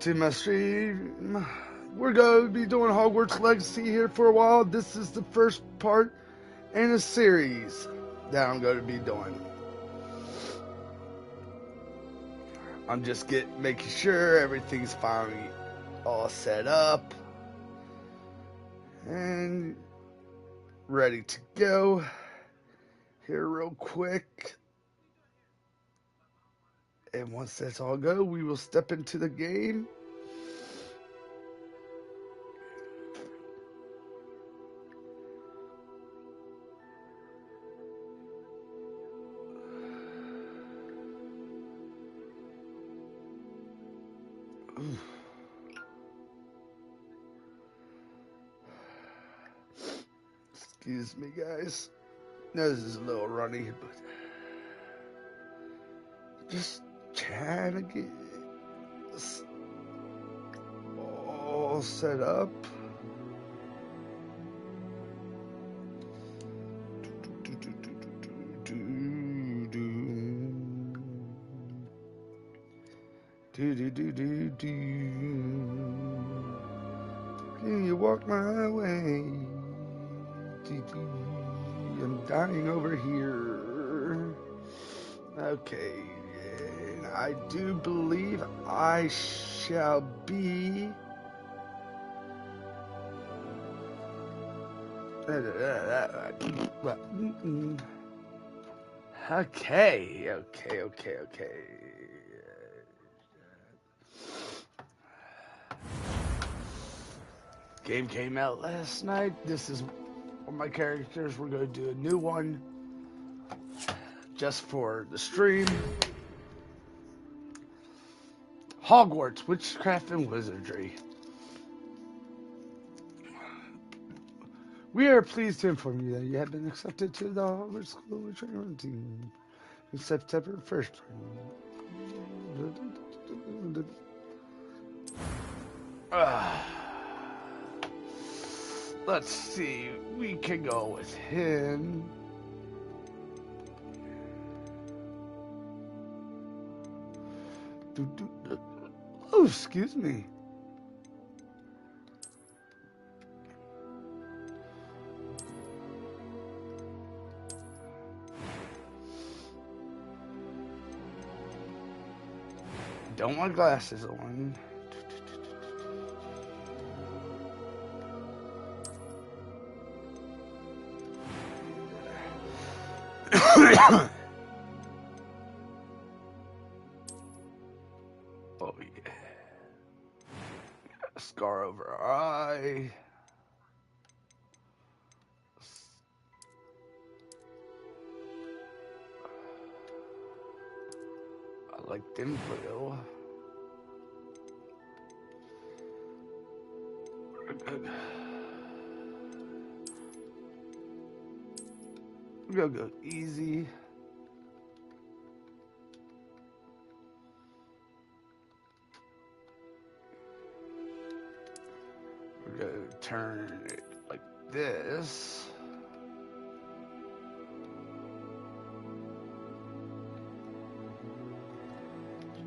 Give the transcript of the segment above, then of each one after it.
to my stream. We're going to be doing Hogwarts Legacy here for a while. This is the first part in a series that I'm going to be doing. I'm just making sure everything's finally all set up and ready to go here real quick. And once that's all go, we will step into the game. Excuse me, guys. No, this is a little runny, but just trying to get this all set up. Can you walk my way? I'm dying over here. Okay, and I do believe I shall be. Okay. Game came out last night. This is one of my characters. We're going to do a new one just for the stream. Hogwarts, Witchcraft and Wizardry. We are pleased to inform you that you have been accepted to the Hogwarts School of Training team in September 1st. Let's see, we can go with him. Oh, excuse me. Don't want glasses on. Oh yeah. A scar over our eye. I like them blue. We're gonna go easy. We're gonna turn it like this.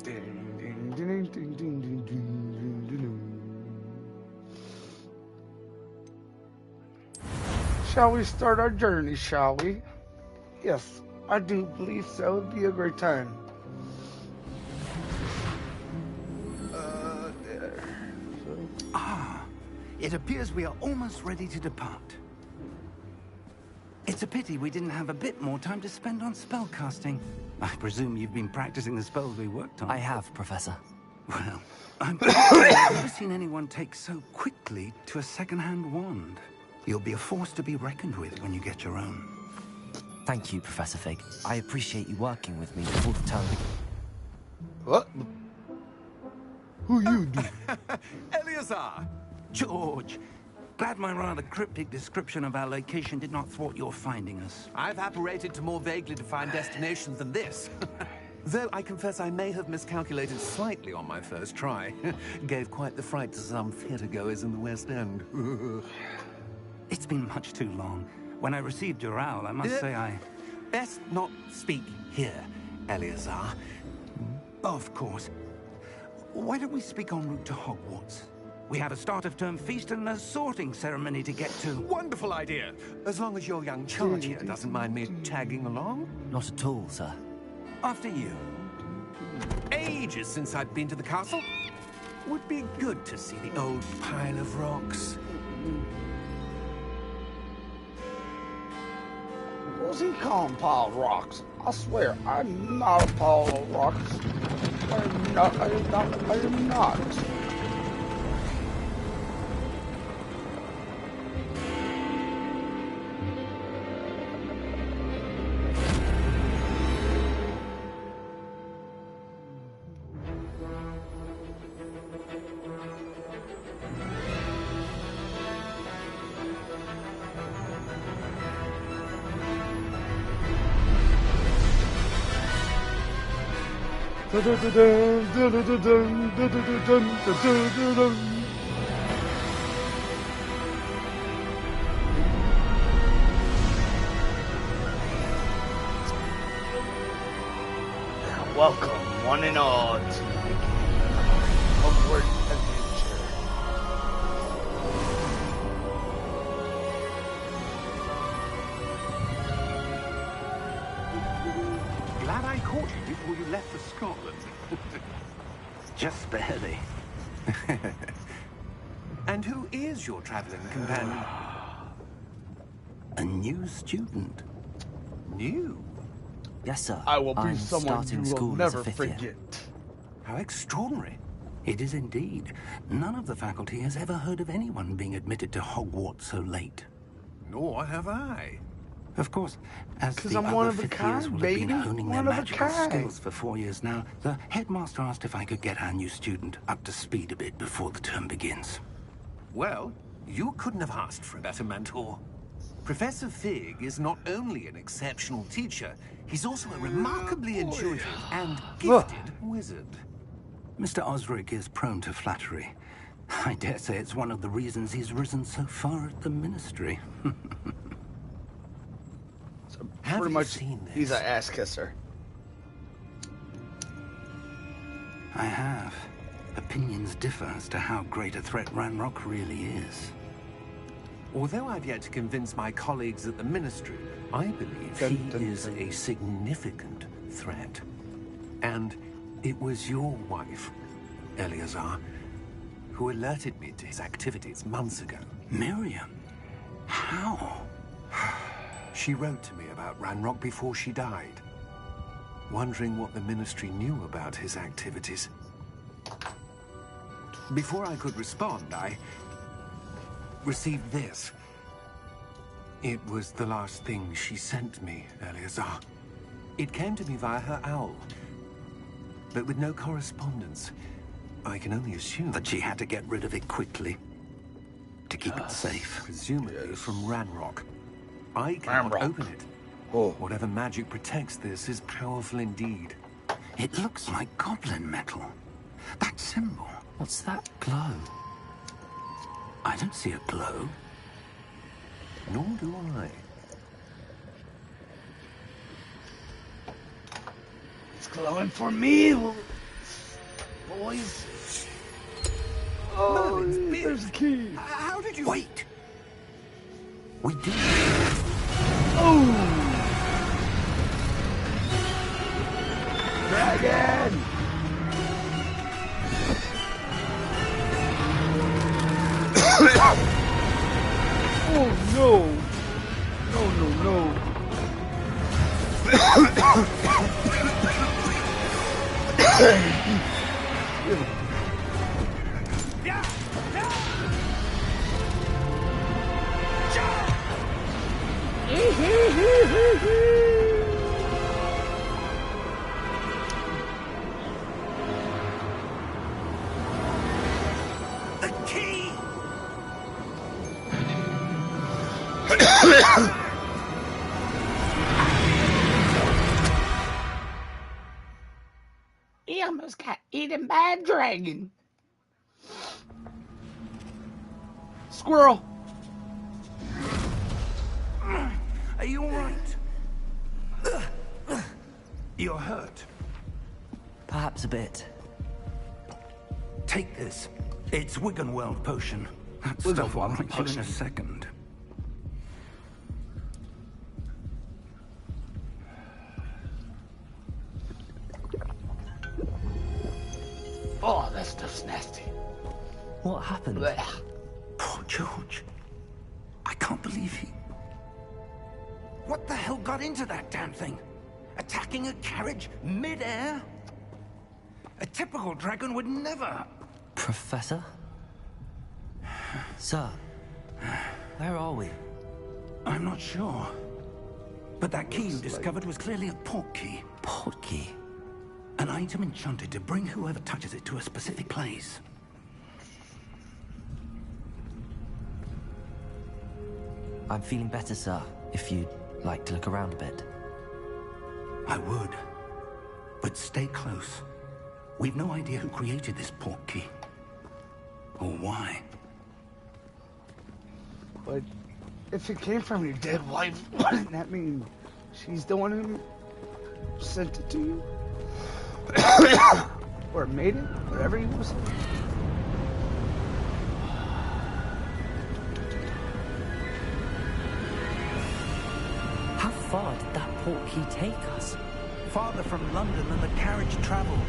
Ding, ding, ding, ding, ding, ding, ding, ding, ding. Shall we start our journey, shall we? Yes, I do believe so. It'd be a great time. There. It appears we are almost ready to depart. It's a pity we didn't have a bit more time to spend on spellcasting. I presume you've been practicing the spells we worked on. I have, Professor. Well, I've never seen anyone take so quickly to a second-hand wand. You'll be a force to be reckoned with when you get your own. Thank you, Professor Fig. I appreciate you working with me before the term. What? Who you do? Eleazar! George! Glad my rather cryptic description of our location did not thwart your finding us. I've apparated to more vaguely defined destinations than this. Though I confess I may have miscalculated slightly on my first try. Gave quite the fright to some theatergoers in the West End. It's been much too long. When I received your owl, I must say I... Best not speak here, Eleazar. Of course. Why don't we speak en route to Hogwarts? We have a start-of-term feast and a sorting ceremony to get to. Wonderful idea. As long as your young charge here doesn't mind me tagging along. Not at all, sir. After you. Ages since I've been to the castle. Would be good to see the old pile of rocks. What's he calling pile of rocks? I swear, I'm not a pile of rocks. I'm not. I am not. Welcome, one and all, to the Hogwarts adventure. Glad I caught you before you left for Scotland. Just barely. And who is your traveling companion? A new student. New? Yes, sir. I will be I'm someone starting you will school as a never fifth year. forget. How extraordinary. It is indeed. None of the faculty has ever heard of anyone being admitted to Hogwarts so late. Nor have I. Of course, as 'Cause the I'm other one of a fifth kind, years will have baby. been honing their One of a magical kind. skills for 4 years now, the headmaster asked if I could get our new student up to speed a bit before the term begins. Well, you couldn't have asked for a better mentor. Professor Fig is not only an exceptional teacher, he's also a remarkably intuitive and gifted wizard. Mr. Osric is prone to flattery. I dare say it's one of the reasons he's risen so far at the Ministry. Have Pretty you much, seen this? he's an ass kisser. I have. Opinions differ as to how great a threat Ranrock really is. Although I've yet to convince my colleagues at the Ministry, I believe Dun, he dun, is dun. a significant threat. And it was your wife, Eleazar, who alerted me to his activities months ago. Miriam? How? She wrote to me about Ranrock before she died, wondering what the Ministry knew about his activities. Before I could respond, I received this. It was the last thing she sent me, Eleazar. It came to me via her owl, but with no correspondence. I can only assume That she had to get rid of it quickly to keep it safe. presumably from Ranrock. I cannot Ranrock. open it. Oh. Whatever magic protects this is powerful indeed. It looks like goblin metal. That symbol. What's that glow? I don't see a glow. Nor do I. It's glowing for me, boys. Oh, Merlin's beard. there's the key. How did you... Wait! We did. Oh! Dragon! Oh no! No, no, no. The key! He almost got eaten by a dragon. Squirrel! Are you all right? You're hurt. Perhaps a bit. Take this. It's Wiggenweld potion. That Wiggenweld stuff will right you in potion. a second. Oh, that stuff's nasty. What happened? Blech. Poor George. I can't believe he... What the hell got into that damn thing? Attacking a carriage mid-air? A typical dragon would never... Professor? Sir, where are we? I'm not sure. But that key you discovered was clearly a port key. Port key? An item enchanted to bring whoever touches it to a specific place. I'm feeling better, sir. If you'd like to look around a bit. I would. But stay close. We've no idea who created this port key. Or why. But if it came from your dead wife, wouldn't that mean she's the one who sent it to you? Or made it? Whatever you want to say. How far did that port key take us? Farther from London than the carriage travelled.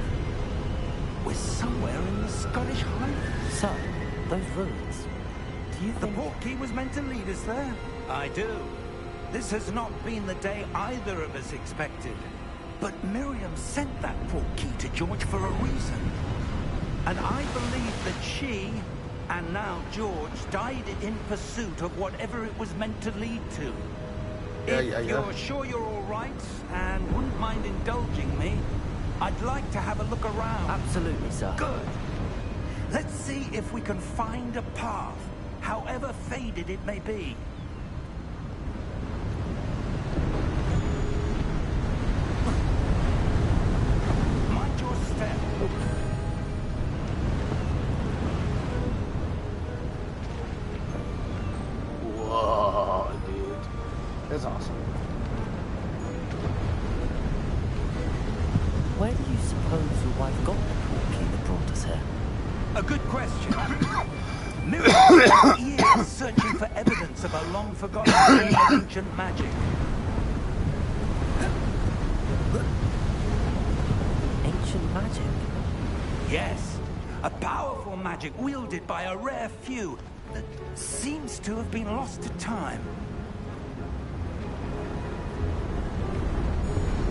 We're somewhere in the Scottish Highlands. Sir, those ruins. Do you The think... port key was meant to lead us there? I do. This has not been the day either of us expected. But Miriam sent that port key to George for a reason. And I believe that she, and now George, died in pursuit of whatever it was meant to lead to. If you're sure you're all right, and wouldn't mind indulging me, I'd like to have a look around. Absolutely, sir. Good. Let's see if we can find a path, however faded it may be. Mind your step. Whoa, dude. That's awesome. Where do you suppose your wife got the port key that brought us here? A good question. Miriam spent years searching for evidence of a long-forgotten form of ancient magic. Ancient magic? Yes, a powerful magic wielded by a rare few that seems to have been lost to time.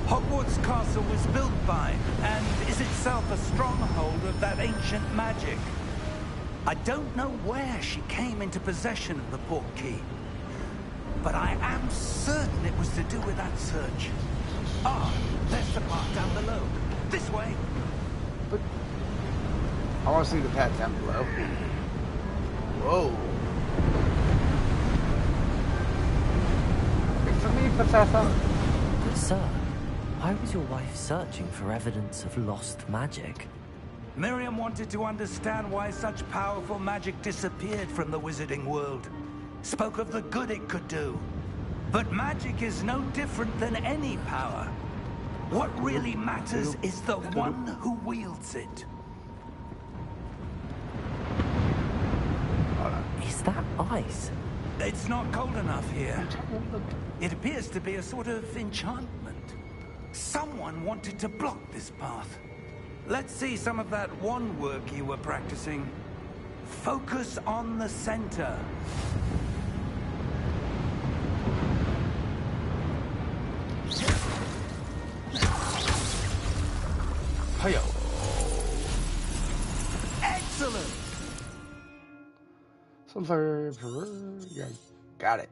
Hogwarts Castle was built by, and is itself a stronghold of that ancient magic. I don't know where she came into possession of the port key, but I am certain it was to do with that search. Ah, there's the path down below. This way. But I want to see the path down below. Whoa. Wait for me, Professor. But sir, why was your wife searching for evidence of lost magic? Miriam wanted to understand why such powerful magic disappeared from the wizarding world. Spoke of the good it could do. But magic is no different than any power. What really matters is the one who wields it. Is that ice? It's not cold enough here. It appears to be a sort of enchantment. Someone wanted to block this path. Let's see some of that wand work you were practicing. Focus on the center. Hiyo. Excellent! Sunfire. Yeah, got it.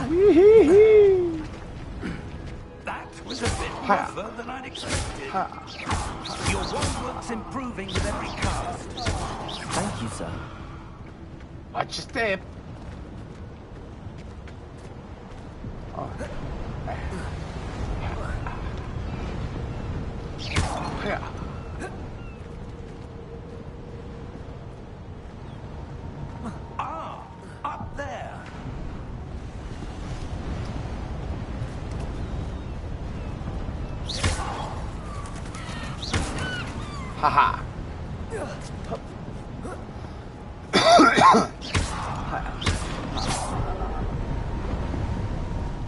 Wee-hee-hee. That was a bit rougher than I'd expected. Your wand work's improving with every cast. Thank you, sir. Watch your step. Oh. Yeah. Ah, up there.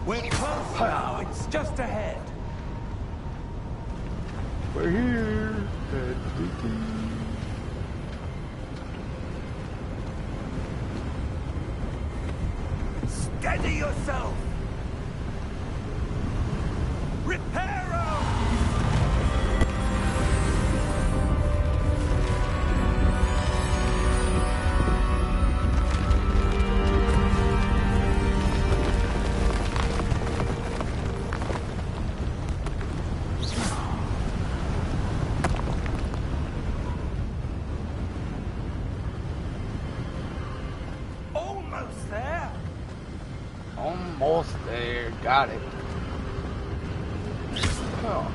We're close now. It's just ahead. We're here. Steady yourself. Reparo! Almost there. Almost there. Got it. Oh.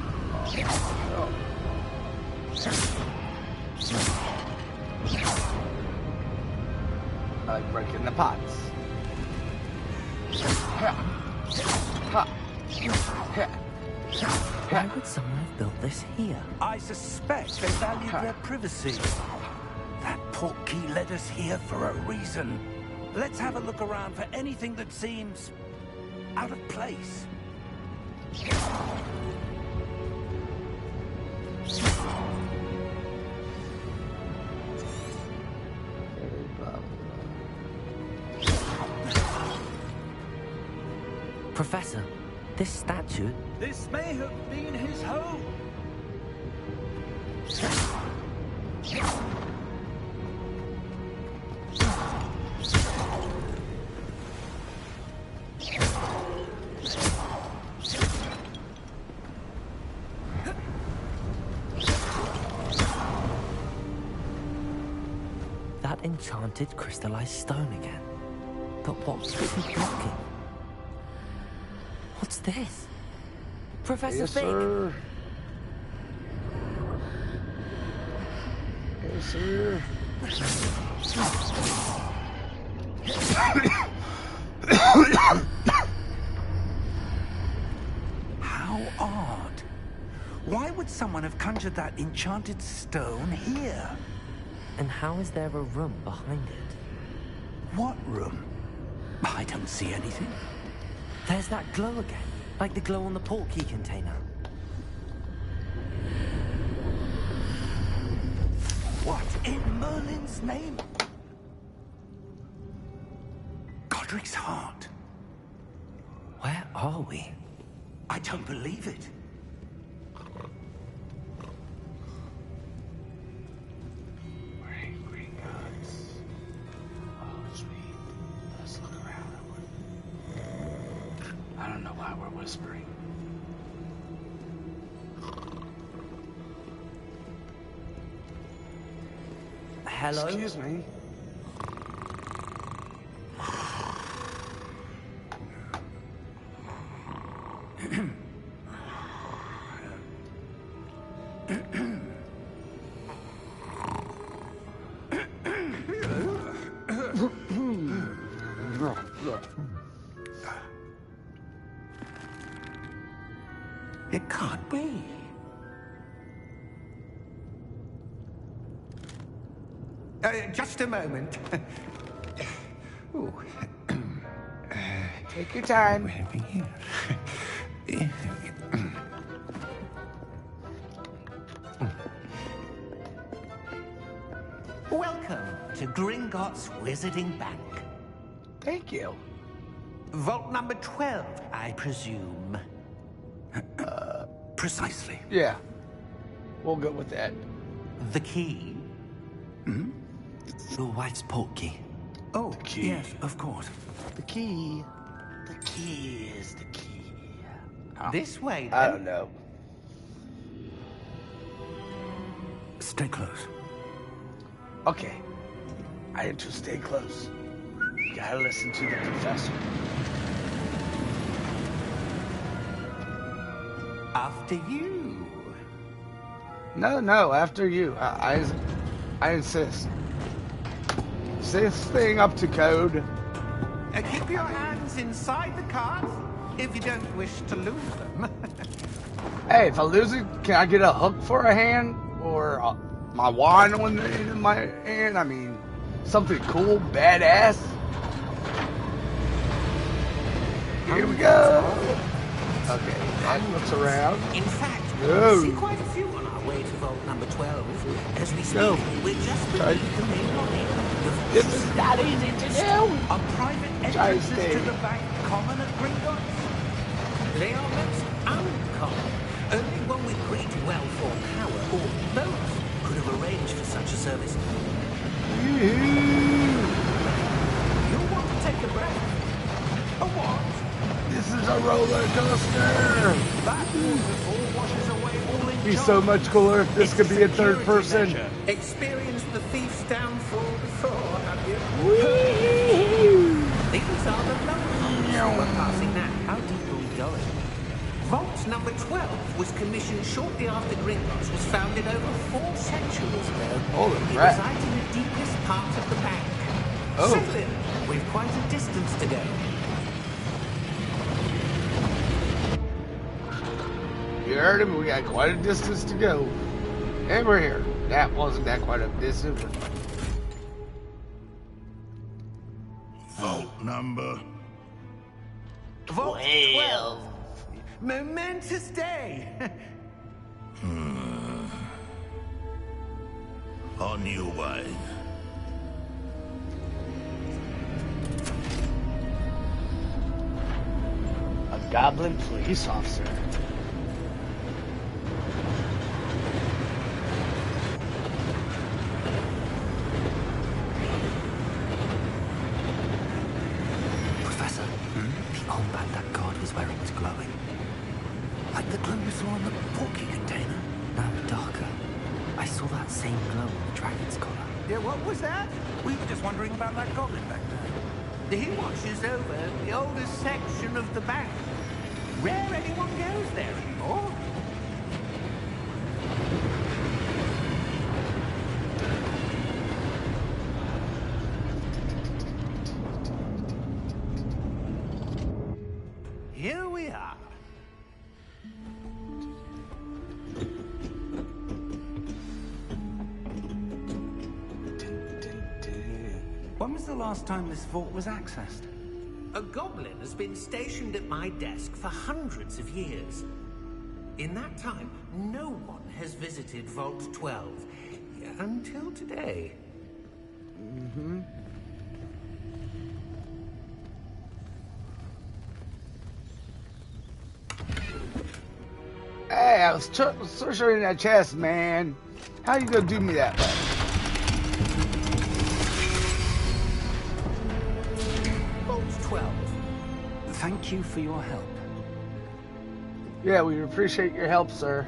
I like breaking the pots. Why would someone have built this here? I suspect they valued their privacy. That portkey led us here for a reason. Let's have a look around for anything that seems out of place. Professor, this statue... This may have been his home. That enchanted crystallized stone again. But what could be blocking? What's this? Professor Yes, Fig! sir. Yes, sir. How odd. Why would someone have conjured that enchanted stone here? And how is there a room behind it? What room? I don't see anything. There's that glow again, like the glow on the portkey container. What in Merlin's name? Godric's heart. Where are we? I don't believe it. We're angry gods. Oh, sweet. Let's look around. I don't know why we're whispering. Hello? Excuse me. It can't be. Just a moment. Ooh. Take your time. Where are we here? Welcome to Gringotts Wizarding Bank. Thank you. Vault number 12, I presume. Precisely. Yeah. We'll go with that. The key? Your wife's portkey. Oh, key. yes, of course. The key. The key is the key. This way, then. I don't know. Stay close. Okay. I am to stay close. You gotta listen to the professor. After you. No, after you. I insist. Is this thing up to code? Keep your hands inside the cart if you don't wish to lose them. Hey, if I lose it, can I get a hook for a hand? Or my wand in my hand. I mean, something cool, badass. Here we go. Okay, that looks around. In fact, No. we see quite a few on our way to vault number 12. As we speak, No. we're just Try- beneath the main lobby. This is not easy to do. Are private Try to entrances stay. to the bank common at Gringotts? They are most uncommon. Only one with great wealth or power, or both, could have arranged for such a service. You'll want to take a breath. A what? This is a roller coaster. That waterfall washes away all It'd be enchantment. so much cooler if this It's could be a in third security person. measure. Experienced the thief's downfall before, have you? These are the lower vaults we're passing now. How deep are we going? Vault number 12 was commissioned shortly after Gringotts was founded over 4 centuries ago. Holy It crap. resides in the deepest part of the bank. Oh. Settle in. We've quite a distance to go. You heard him. We got quite a distance to go. And we're here. That wasn't that quite a distance. But Vault number. Vault 12. Momentous day. On your way. a goblin police officer. Professor, the old band that guard was wearing was glowing. Like the glow you saw on the porky container? No, darker. I saw that same glow on the dragon's collar. Yeah, what was that? We were just wondering about that goblin back there. He watches over the oldest section of the bank. Rare anyone goes there anymore. Here we are. When was the last time this vault was accessed? A goblin has been stationed at my desk for hundreds of years. In that time, no one has visited Vault 12 until today. Hey, I was searching that chest, man. How you gonna do me that way? Vault 12. Thank you for your help. Yeah, we appreciate your help, sir.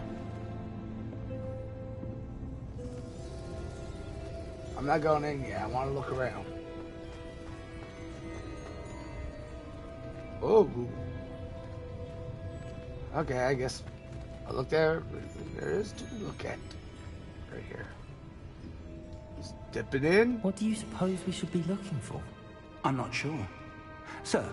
I'm not going in yet. I want to look around. Oh. Okay, I guess I look there. There is to look at. Right here. Just dip it in. What do you suppose we should be looking for? I'm not sure. Sir,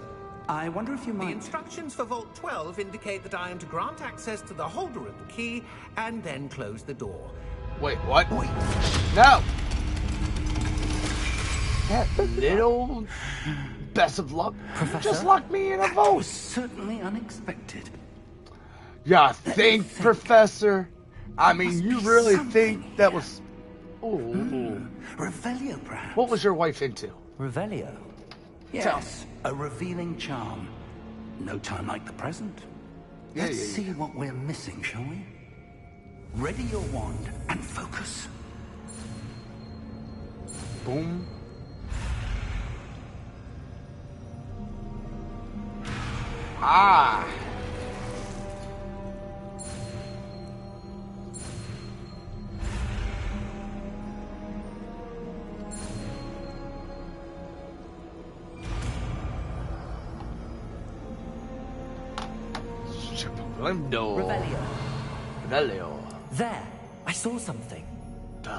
I wonder if you The might... instructions for Vault 12 indicate that I am to grant access to the holder of the key and then close the door. Wait, what? Wait. No! That little best of luck Professor? just locked me in a That vault. was certainly unexpected. Yeah, think, Professor? I mean, Must you be really something think that was... Oh. Revelio, perhaps? What was your wife into? Revelio? Yes, a revealing charm. No time like the present. Yeah, Let's yeah, see yeah. what we're missing, shall we? Ready your wand and focus. Boom. Ah. Window. Revelio. Revelio. There! I saw something.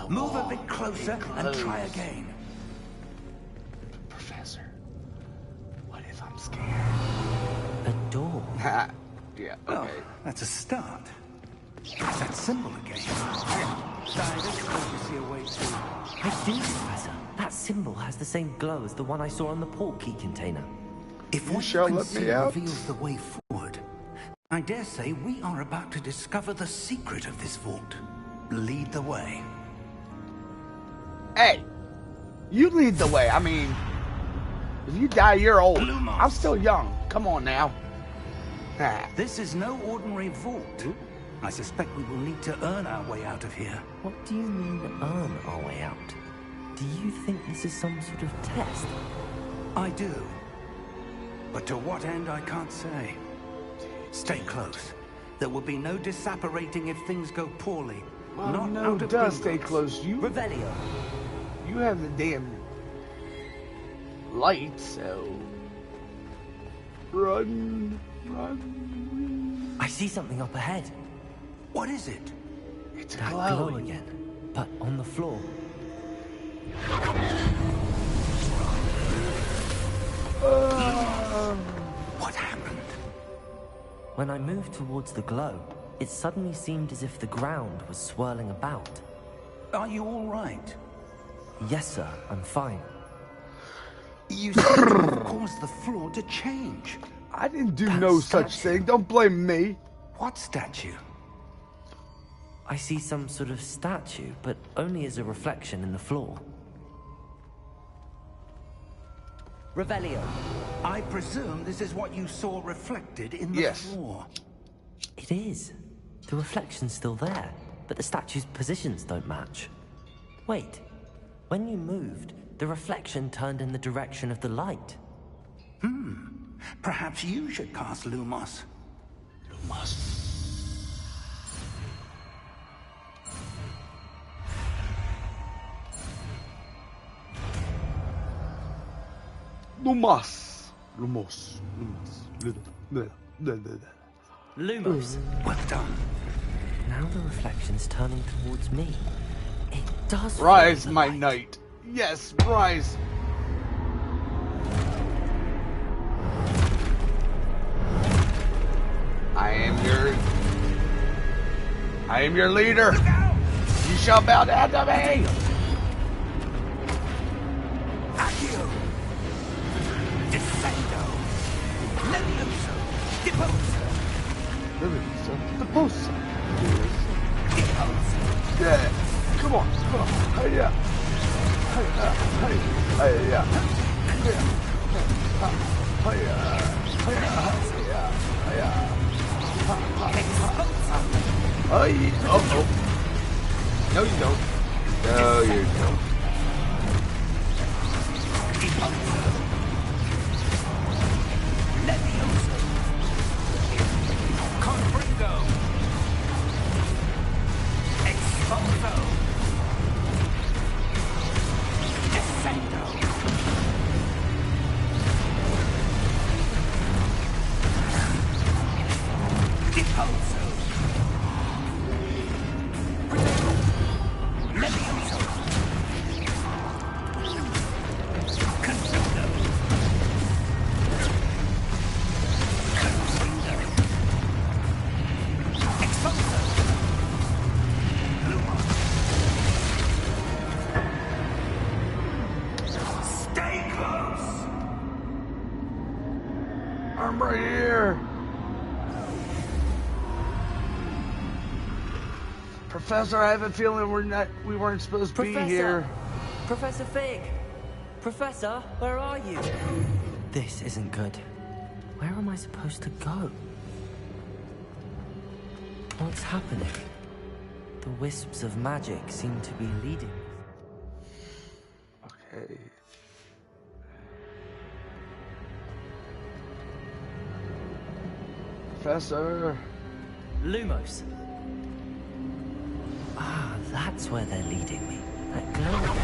Move a bit closer and try again. Professor, what if I'm scared? A door. Yeah, Well, okay. that's a start. Press that symbol again. This obviously a way through. I do, Professor. That symbol has the same glow as the one I saw on the port key container. If You what shall you can let see me out? reveals the way forward, I dare say we are about to discover the secret of this vault. Lead the way. Hey, you lead the way. I mean, if you die, you're old. Lumos. I'm still young. Come on now. This is no ordinary vault. I suspect we will need to earn our way out of here. What do you mean, earn our way out? Do you think this is some sort of test? I do. But to what end, I can't say. Stay close. There will be no disapparating if things go poorly. Well, Not no, out of does stay Hogwarts. close. Revelio. You have the damn light, so run. I see something up ahead. What is it? It's That glow glowing. again, but on the floor. What happened? When I moved towards the glow, it suddenly seemed as if the ground was swirling about. Are you all right? Yes, sir, I'm fine. You seem to have caused the floor to change. I didn't do That no such statue. thing. Don't blame me. What statue? I see some sort of statue, but only as a reflection in the floor. Revelio. I presume this is what you saw reflected in the Yes. floor. It is. The reflection's still there, but the statue's positions don't match. Wait. When you moved, the reflection turned in the direction of the light. Perhaps you should cast Lumos. Lumos. Lumos. Well done. Now the reflection's turning towards me. It does follow Rise, the my light. knight. Yes, rise. I am your leader. You shall bow down to me. Accio! Descendo! Levioso! Deposo! The post. Deposo! Yeah. Come on. Hiya. Hiya. Uh-oh. No, you don't. No, you don't. Levioso! Confringo! Expulso! Descendo! Deposo! Levioso! Confringo! Expulso! Stay close! I'm right here. Professor, I have a feeling we weren't supposed to be here. Professor Fig! Professor, where are you? This isn't good. Where am I supposed to go? What's happening? The wisps of magic seem to be leading. Okay. Professor. Lumos. Ah, that's where they're leading me. That glow.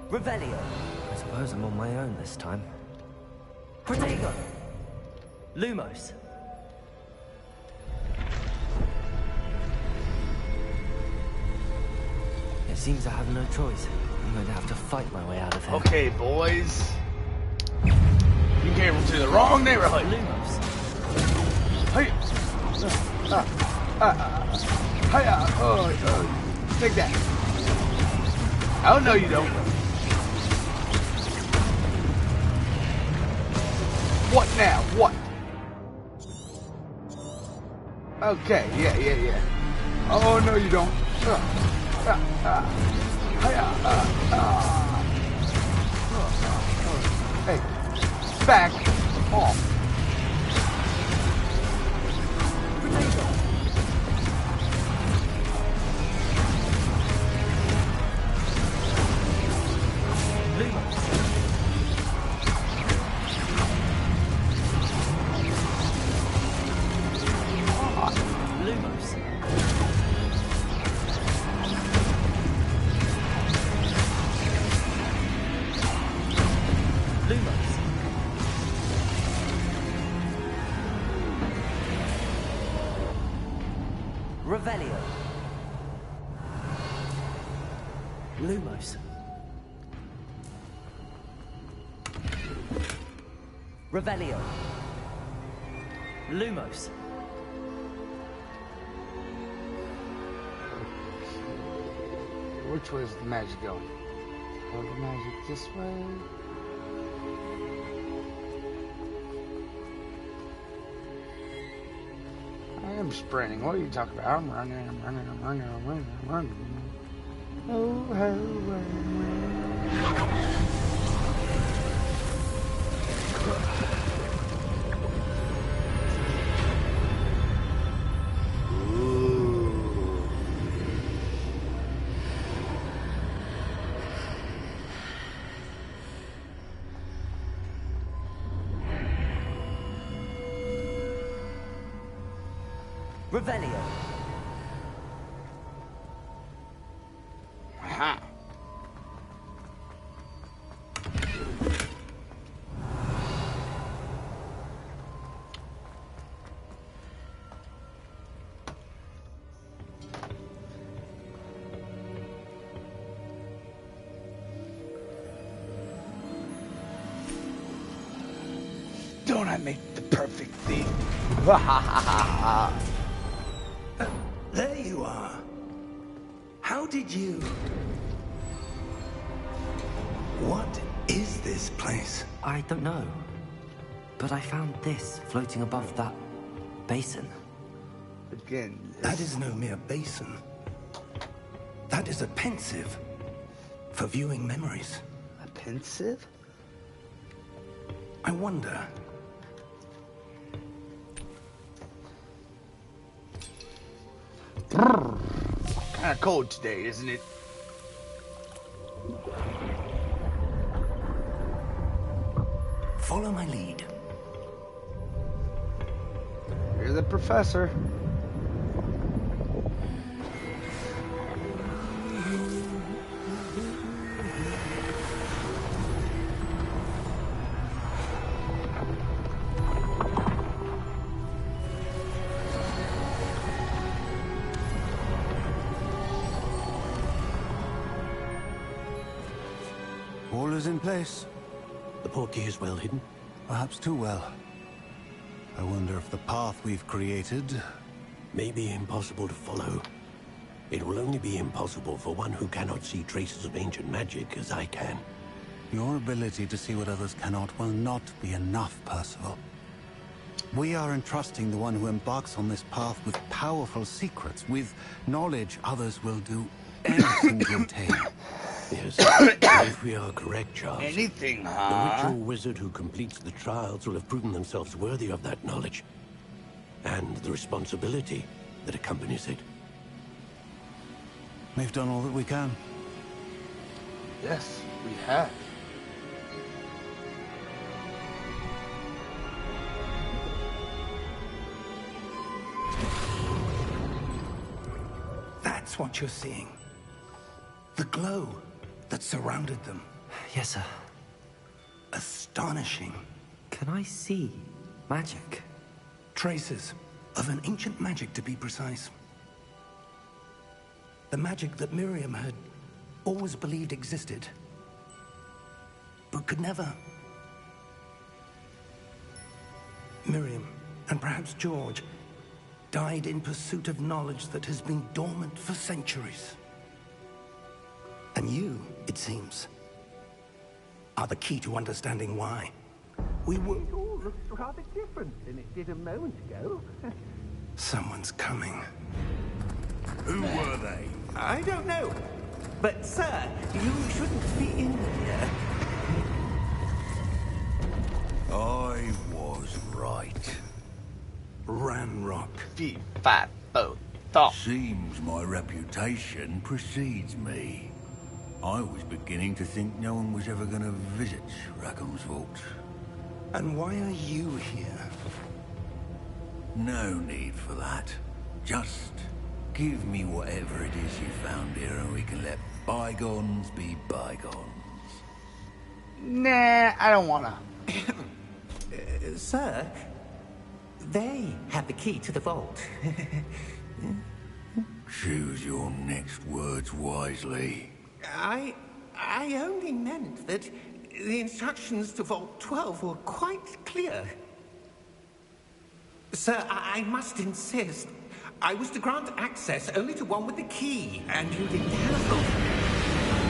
Revelio. I suppose I'm on my own this time. Protego. Lumos. It seems I have no choice. I'm going to have to fight my way out of here. Okay, boys. You came to the wrong neighborhood. Lumos. Hey. Take that. Oh, no, you don't. What now? What? Okay, yeah. Oh, no, you don't. Hey, back off. Revelio. Lumos. Revelio. Lumos. Which way is the magic going? Oh, the magic this way. I am sprinting. What are you talking about? I'm running. Oh, Revelio. Aha. Don't I make the perfect thing? There you are. How did you... What is this place? I don't know. But I found this floating above that basin. Again, That is no mere basin. That is a pensive for viewing memories. a pensive? I wonder... Kind of cold today, isn't it? Follow my lead. You're the professor. All is in place. The portkey is well hidden. Perhaps too well. I wonder if the path we've created... May be impossible to follow. It will only be impossible for one who cannot see traces of ancient magic as I can. Your ability to see what others cannot will not be enough, Percival. We are entrusting the one who embarks on this path with powerful secrets, with knowledge others will do anything to obtain. Yes, if we are correct, Charles. Anything, The huh? ritual wizard who completes the trials will have proven themselves worthy of that knowledge. And the responsibility that accompanies it. We've done all that we can. Yes, we have. That's what you're seeing. The glow that surrounded them. Yes, sir. Astonishing. Can I see magic? Traces of an ancient magic, to be precise. The magic that Miriam had always believed existed, but could never Miriam, and perhaps George, died in pursuit of knowledge that has been dormant for centuries. And you, it seems, are the key to understanding why. It all looks rather different than it did a moment ago. Someone's coming. Who were they? I don't know. But, sir, you shouldn't be in here. I was right. Ranrock. 4, 5, 4, 3. Seems my reputation precedes me. I was beginning to think no one was ever going to visit Rackham's vault. And why are you here? No need for that. Just give me whatever it is you found here and we can let bygones be bygones. Nah, I don't wanna. Sir, they have the key to the vault. Choose your next words wisely. I only meant that the instructions to Vault 12 were quite clear. Sir, I must insist. I was to grant access only to one with the key, and you didn't have.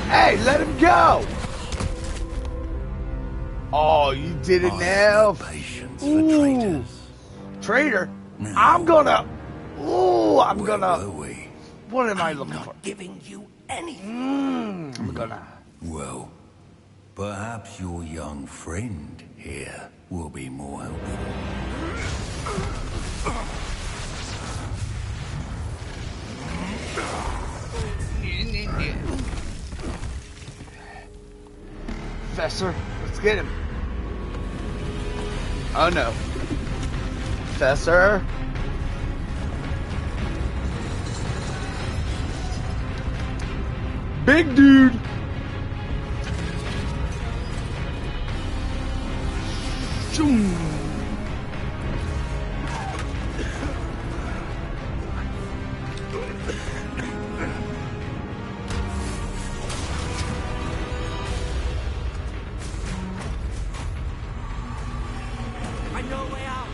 Hey, let him go! Oh, you did it now. Patience for traitors. Traitor? No. I'm gonna. Ooh, I'm Where gonna. were we? What am I looking for? Not giving you anything. I'm gonna. Well, perhaps your young friend here will be more helpful. Professor, let's get him. Oh no. Professor. Big dude. Zoom. I know a way out.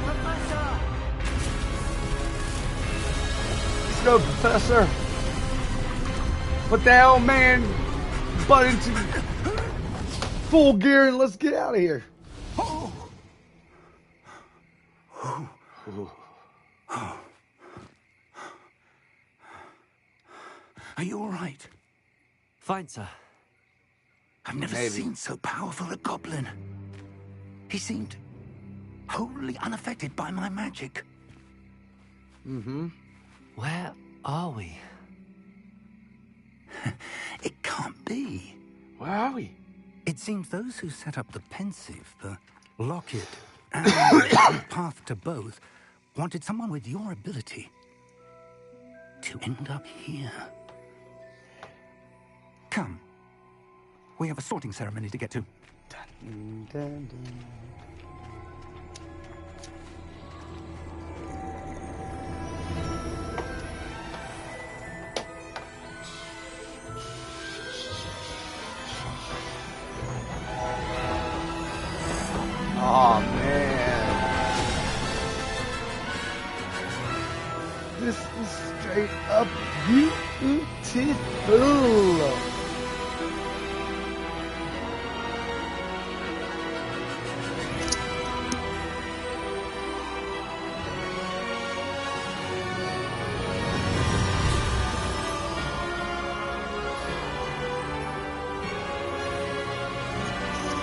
Professor! Let's go, Professor. Put that old man butt into full gear and let's get out of here. Are you all right? Fine, sir. I've never seen so powerful a goblin. He seemed wholly unaffected by my magic. Where are we? It can't be. Where are we? It seems those who set up the pensive, the locket, and the path to both wanted someone with your ability to end up here. Come. We have a sorting ceremony to get to. Dun, dun, dun. Oh man, this is straight up beautiful.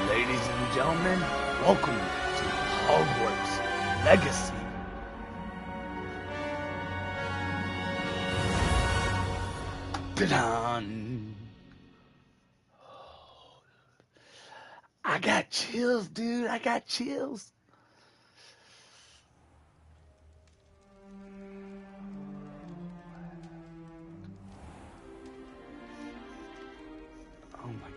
Ladies and gentlemen, welcome to Hogwarts Legacy. Ta-da! I got chills, dude. I got chills. Oh my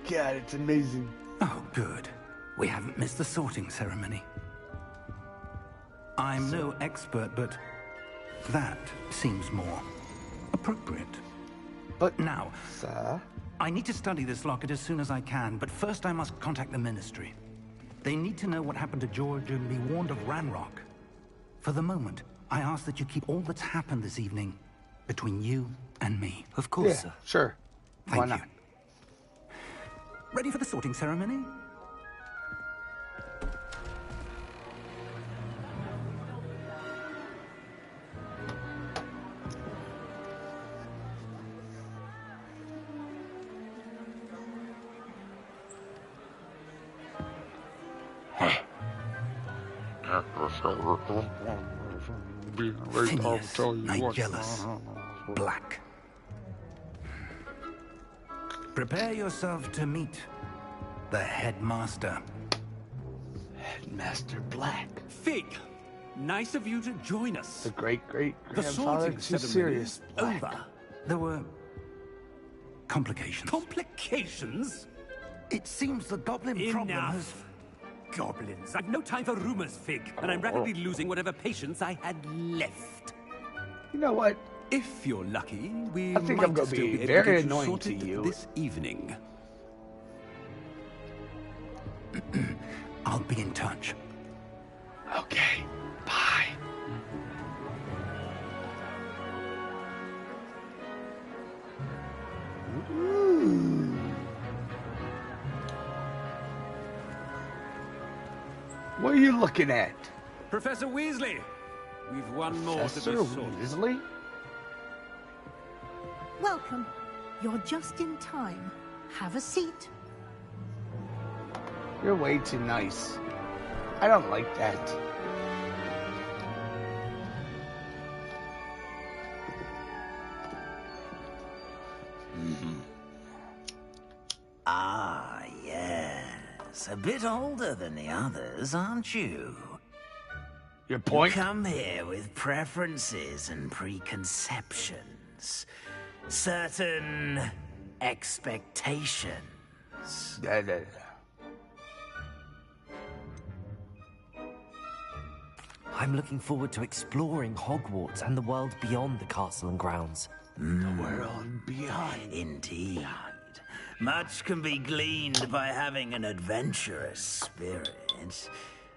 God, it's amazing. Oh, good. We haven't missed the sorting ceremony. I'm no expert, but that seems more appropriate. But Now, sir, I need to study this locket as soon as I can, but first I must contact the Ministry. They need to know what happened to George and be warned of Ranrock. For the moment, I ask that you keep all that's happened this evening between you and me. Of course, Yeah, sir. sure. Why Thank not? you. Ready for the sorting ceremony? Phineas, Nigelus, Black. Prepare yourself to meet the headmaster. Headmaster Black. Fig, nice of you to join us. The great The grandfather sorting to ceremony Sirius is Black. over. There were complications. Complications? It seems the goblin problem has... Enough. Goblins. I've no time for rumors, Fig, and I'm rapidly losing whatever patience I had left. You know what? If you're lucky, we I think might I'm gonna still be able very to get annoying sorted to you. this evening. I'll be in touch. Okay. Bye. Ooh. What are you looking at? Professor Weasley, we've one more to Professor be sorted. Weasley? Welcome. You're just in time. Have a seat. You're way too nice. I don't like that. Ah, yes. A bit older than the others, aren't you? Your point? You come here with preferences and preconceptions. Certain expectations. I'm looking forward to exploring Hogwarts and the world beyond the castle and grounds. The world beyond. Indeed. Much can be gleaned by having an adventurous spirit.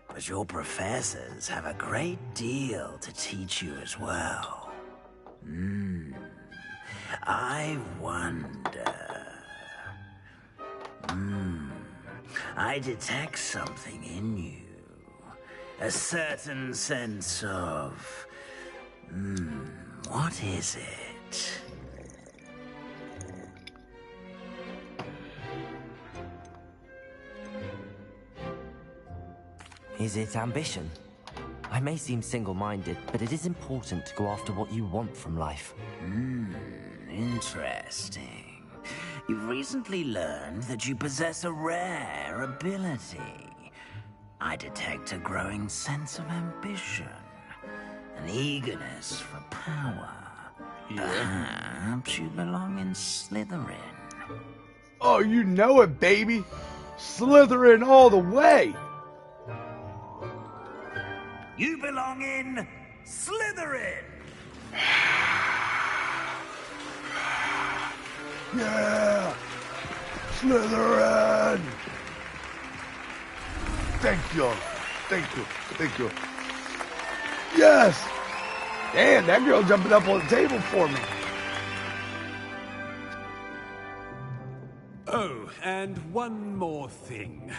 But your professors have a great deal to teach you as well. I wonder... I detect something in you. A certain sense of... what is it? Is it ambition? I may seem single-minded, but it is important to go after what you want from life. Interesting. You've recently learned that you possess a rare ability. I detect a growing sense of ambition, an eagerness for power. Perhaps you belong in Slytherin. Oh, you know it, baby. Slytherin all the way. You belong in Slytherin! Yeah! Slytherin! Thank you. Thank you. Thank you. Yes! Damn, that girl jumping up on the table for me. Oh, and one more thing.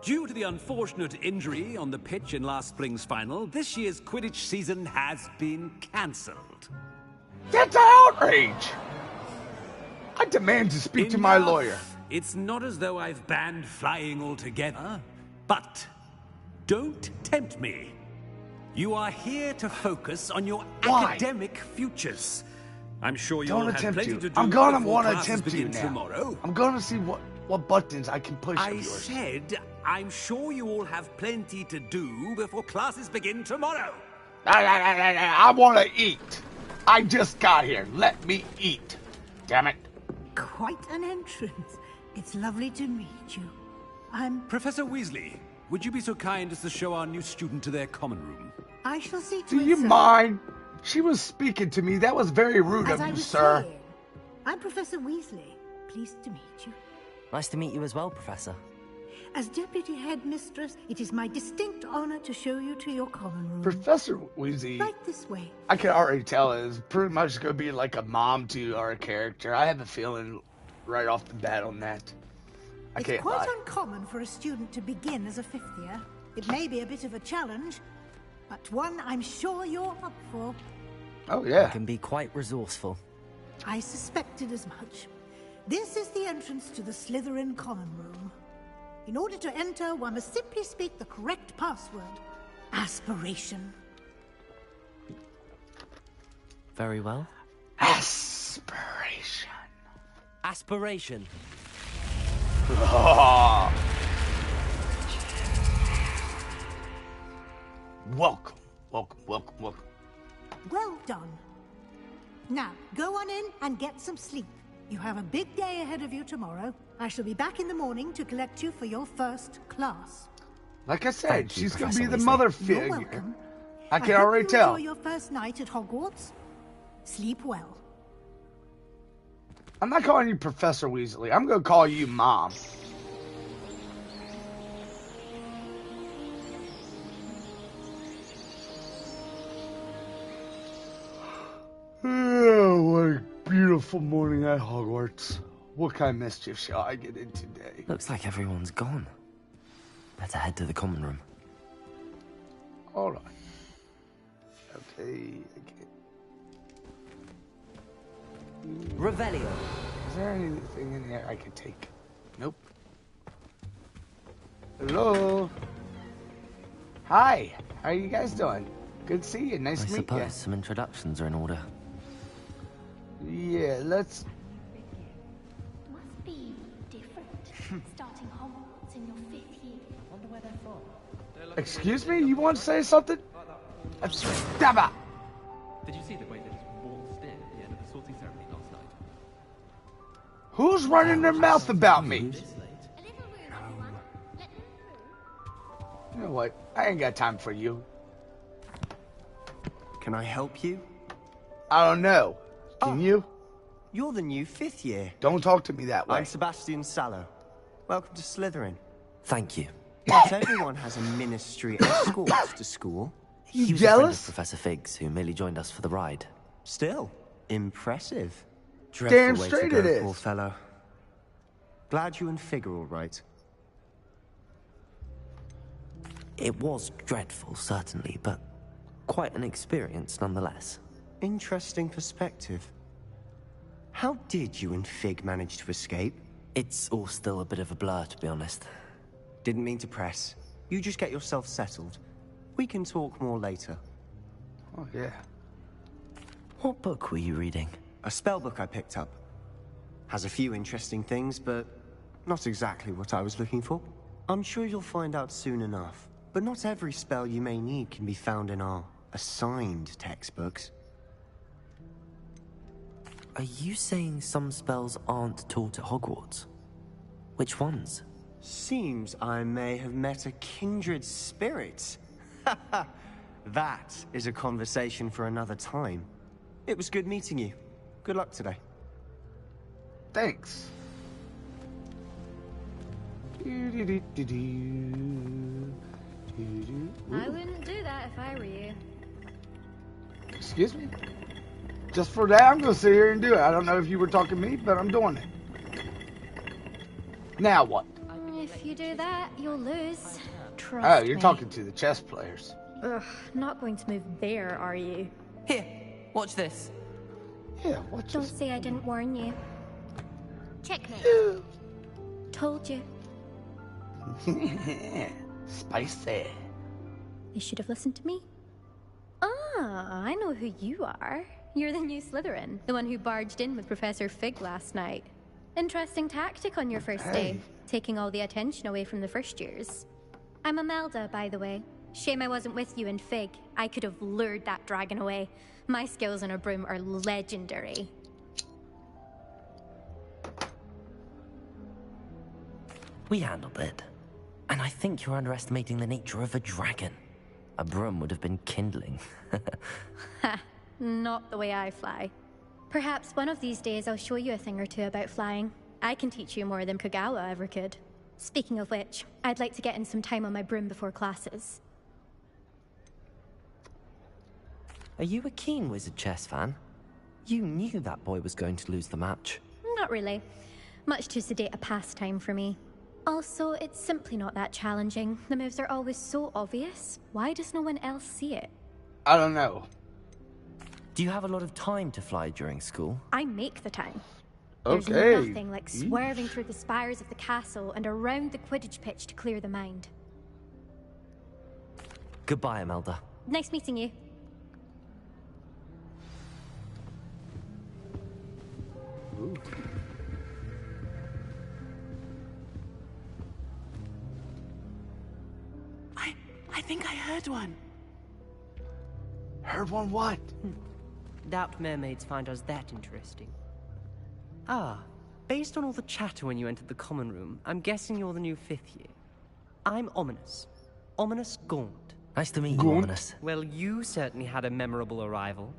Due to the unfortunate injury on the pitch in last spring's final, this year's Quidditch season has been cancelled. That's outrage! I demand to speak to my Enough. lawyer. It's not as though I've banned flying altogether, but don't tempt me. You are here to focus on your academic futures. I'm sure you'll Don't have attempt plenty you. to do I'm gonna before want to classes attempt you begin now. tomorrow. I'm gonna see what buttons I can push of I yours. said, I'm sure you all have plenty to do before classes begin tomorrow. I want to eat. I just got here. Let me eat. Damn it. Quite an entrance. It's lovely to meet you. Professor Weasley, would you be so kind as to show our new student to their common room? I shall see to Do it, you sir. mind? She was speaking to me. That was very rude As of I you, was sir. saying, I'm Professor Weasley. Pleased to meet you. Nice to meet you as well, Professor. As Deputy Headmistress, it is my distinct honor to show you to your common room. Professor Weasley, Right this way. I can already tell is pretty much going to be like a mom to our character. I have a feeling right off the bat on that. I It's can't quite lie. uncommon for a student to begin as a fifth year. It may be a bit of a challenge, but one I'm sure you're up for. Oh, yeah. I can be quite resourceful. I suspected as much. This is the entrance to the Slytherin common room. In order to enter, one must simply speak the correct password. Aspiration. Very well. Aspiration. Aspiration. Welcome, welcome, welcome, welcome. Well done. Now, go on in and get some sleep. You have a big day ahead of you tomorrow. I shall be back in the morning to collect you for your first class. Like I said, Thank you, she's going to be Professor the Weasley. mother You're figure. welcome. I can hope already you tell. enjoy your first night at Hogwarts. Sleep well. I'm not calling you Professor Weasley. I'm going to call you Mom. Oh, what a beautiful morning at Hogwarts. What kind of mischief shall I get in today? Looks like everyone's gone. Better head to the common room. Hold on. Okay. Revelio. Is there anything in here I can take? Nope. Hello. Hi. How are you guys doing? Good to see you. Nice I to meet suppose some introductions are in order. you. Yeah, let's... Must be different. Starting Hogwarts in your 5th year. Wonder where they're from. Excuse me? You want to say something? Stop it! Did you see the way they just waltzed in at the end of the sorting ceremony last night? Who's running their mouth about me? A little room, everyone. Let them through. You know what? I ain't got time for you. Can I help you? I don't know. Can you? You're the new 5th year. Don't talk to me that way. I'm Sebastian Sallow. Welcome to Slytherin. Thank you. Not everyone has a ministry escort to school. You He was a friend of jealous? Professor Figgs, who merely joined us for the ride. Still, impressive. Damn Dreadful way straight to it go, is. poor fellow. Glad you and Fig are all right. It was dreadful, certainly, but quite an experience nonetheless. Interesting perspective. How did you and Fig manage to escape? It's all still a bit of a blur, to be honest. Didn't mean to press. You just get yourself settled. We can talk more later. Oh, yeah. What book were you reading? A spell book I picked up. Has a few interesting things, but not exactly what I was looking for. I'm sure you'll find out soon enough. But not every spell you may need can be found in our assigned textbooks. Are you saying some spells aren't taught at Hogwarts? Which ones? Seems I may have met a kindred spirit. That is a conversation for another time. It was good meeting you. Good luck today. Thanks. I wouldn't do that if I were you. Excuse me? Just for that, I'm going to sit here and do it. I don't know if you were talking to me, but I'm doing it. Now what? If you do that, you'll lose. Trust Oh, you're me. talking to the chess players. Ugh, not going to move there, are you? Here, watch this. Yeah, watch Don't this. say I didn't warn you. Checkmate. Told you. Spicy. You should have listened to me. Ah, I know who you are. You're the new Slytherin, the one who barged in with Professor Fig last night. Interesting tactic on your first day, taking all the attention away from the first years. I'm Imelda, by the way. Shame I wasn't with you in Fig. I could have lured that dragon away. My skills on a broom are legendary. We handled it. And I think you're underestimating the nature of a dragon. A broom would have been kindling. Ha, not the way I fly. Perhaps one of these days I'll show you a thing or two about flying. I can teach you more than Kagawa ever could. Speaking of which, I'd like to get in some time on my broom before classes. Are you a keen Wizard chess fan? You knew that boy was going to lose the match. Not really. Much too sedate a pastime for me. Also, it's simply not that challenging. The moves are always so obvious. Why does no one else see it? I don't know. Do you have a lot of time to fly during school? I make the time. Okay. There's nothing like swerving through the spires of the castle and around the Quidditch pitch to clear the mind. Goodbye, Imelda. Nice meeting you. Ooh. I think I heard one. Heard one what? Doubt mermaids find us that interesting. Ah, based on all the chatter when you entered the common room, I'm guessing you're the new 5th year. I'm Ominous. Ominous Gaunt. Nice to meet you, Ominous. Well, you certainly had a memorable arrival.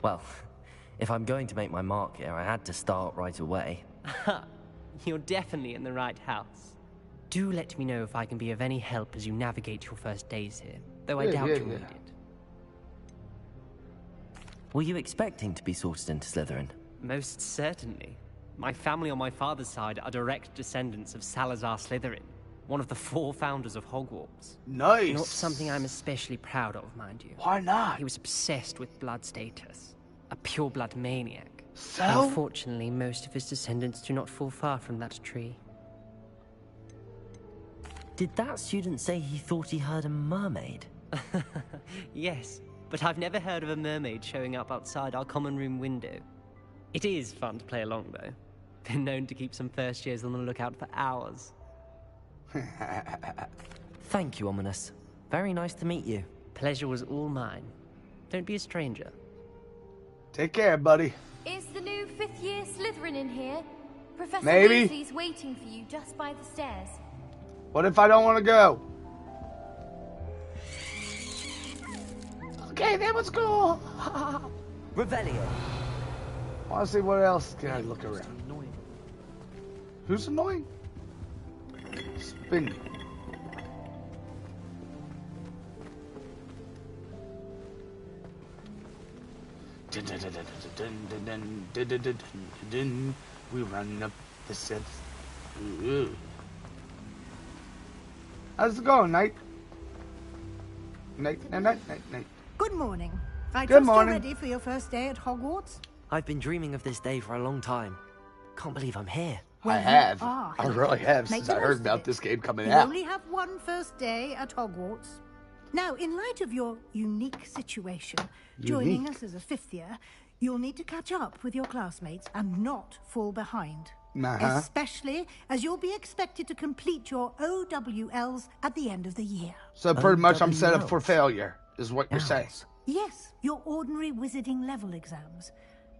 Well, if I'm going to make my mark here, I had to start right away. You're definitely in the right house. Do let me know if I can be of any help as you navigate your first days here, though I doubt you'll need it. Were you expecting to be sorted into Slytherin? Most certainly. My family on my father's side are direct descendants of Salazar Slytherin, one of the 4 founders of Hogwarts. Nice! Not something I'm especially proud of, mind you. Why not? He was obsessed with blood status. A pure-blood maniac. So? Unfortunately, most of his descendants do not fall far from that tree. Did that student say he thought he heard a mermaid? Yes, but I've never heard of a mermaid showing up outside our common room window. It is fun to play along, though. Been known to keep some first years on the lookout for hours. Thank you, Ominous. Very nice to meet you. Pleasure was all mine. Don't be a stranger. Take care, buddy. Is the new 5th year Slytherin in here? Professor Maybe. Weasley's waiting for you just by the stairs. What if I don't want to go? Okay, then let's go. Revelio. I want to see what else can I look around. Who's annoying? Spin. We run up the steps. How's it going, Night? Night. Good morning. I Good trust morning. you're ready for your first day at Hogwarts? I've been dreaming of this day for a long time. Can't believe I'm here. Well, I have. you are I here. really have Make since the I heard most of about it. this game coming You out. only have one first day at Hogwarts. Now, in light of your unique situation, joining us as a 5th year, you'll need to catch up with your classmates and not fall behind. Especially as you'll be expected to complete your OWLs at the end of the year. So pretty much I'm set up for failure, is what you're saying. Yes, your ordinary wizarding level exams.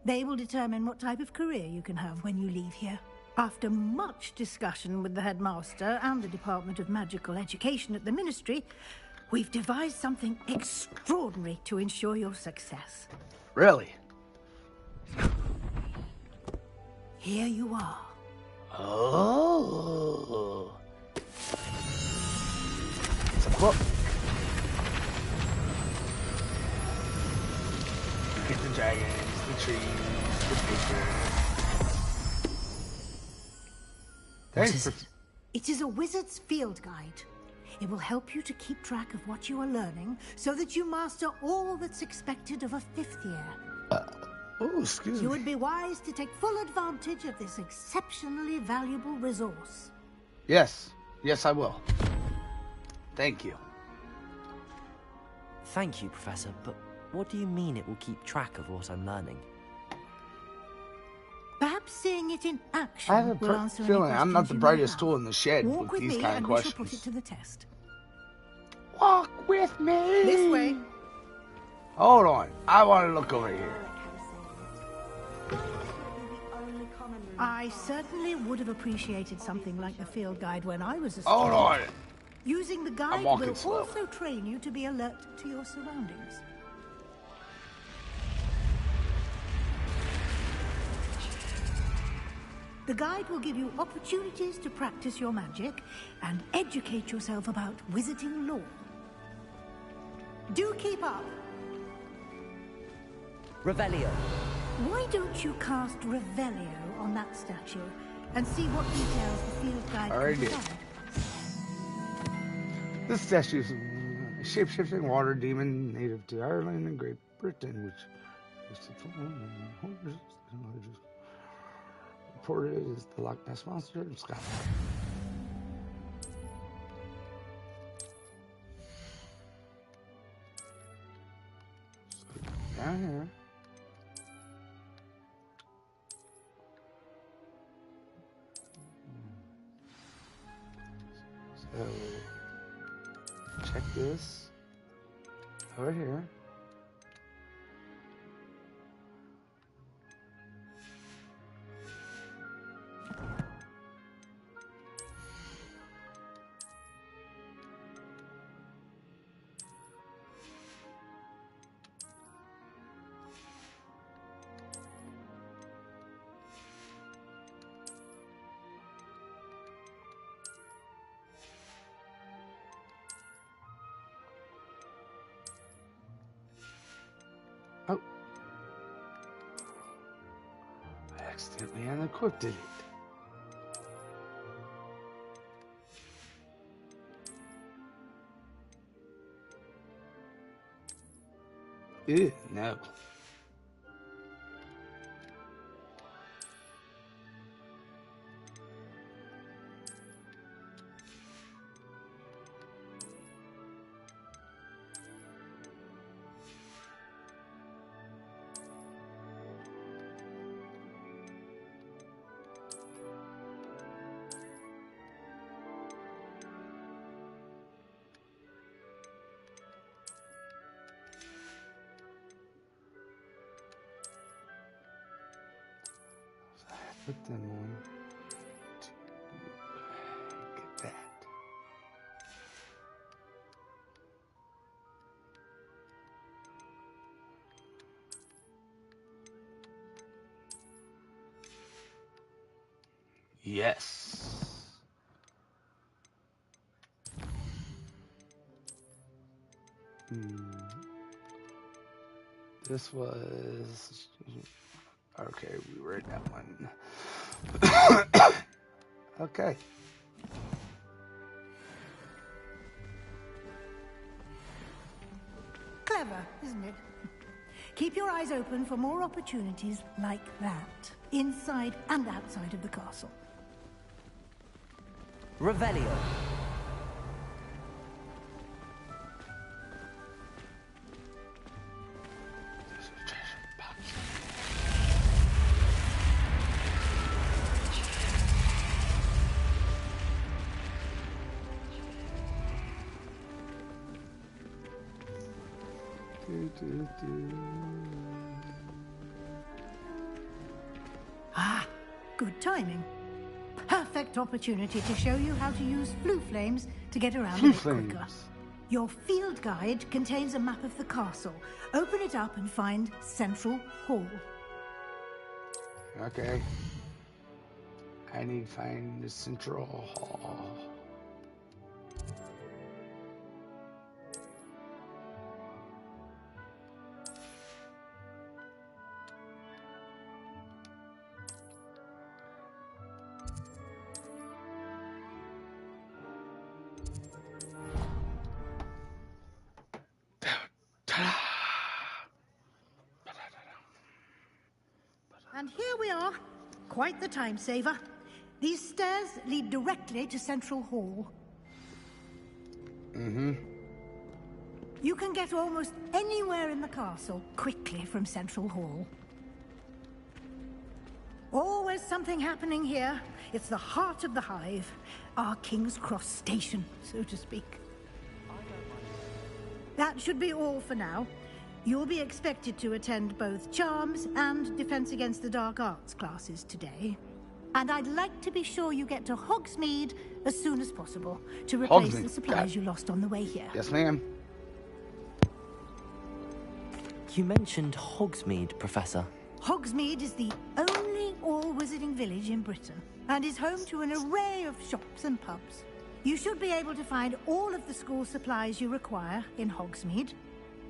They will determine what type of career you can have when you leave here. After much discussion with the headmaster and the Department of Magical Education at the Ministry, we've devised something extraordinary to ensure your success. Really? Here you are. Oh. It's a book. Get the dragons, the trees, the paper. Thanks. It is a wizard's field guide. It will help you to keep track of what you are learning so that you master all that's expected of a 5th year. Oh, excuse me. You would be wise to take full advantage of this exceptionally valuable resource. Yes. Yes, I will. Thank you. Thank you, Professor, but what do you mean it will keep track of what I'm learning? Perhaps seeing it in action I have a will answer any feeling I'm not questions the you may brightest have. tool in the shed Walk with these me kind of and questions. we shall put it to the test. Walk with me. This way. Hold on. I want to look over here. I certainly would have appreciated something like the field guide when I was a student. Hold on. Using the guide walking will slow. also train you to be alert to your surroundings. The guide will give you opportunities to practice your magic and educate yourself about wizarding lore. Do keep up. Revelio. Why don't you cast Revelio on that statue and see what details the field guide can provide? This statue is a shape-shifting water demon native to Ireland and Great Britain, which reported as the Loch Ness Monster in Scotland. So down here. So check this over here. Oh. I accidentally unequipped it. Ew, no. Put them on to get that. Yes. This was okay. We read that one. Okay. Clever, isn't it? Keep your eyes open for more opportunities like that, inside and outside of the castle. Revelio. Ah, good timing. Perfect opportunity to show you how to use flue flames to get around a bit quicker. Your field guide contains a map of the castle. Open it up and find Central Hall. Okay. I need to find the Central Hall. And here we are. Quite the time saver. These stairs lead directly to Central Hall. You can get almost anywhere in the castle quickly from Central Hall. Always something happening here. It's the heart of the hive. Our King's Cross station, so to speak. That should be all for now. You'll be expected to attend both Charms and Defense Against the Dark Arts classes today. And I'd like to be sure you get to Hogsmeade as soon as possible to replace the supplies you lost on the way here. Yes, ma'am. You mentioned Hogsmeade, Professor. Hogsmeade is the only all wizarding village in Britain and is home to an array of shops and pubs. You should be able to find all of the school supplies you require in Hogsmeade.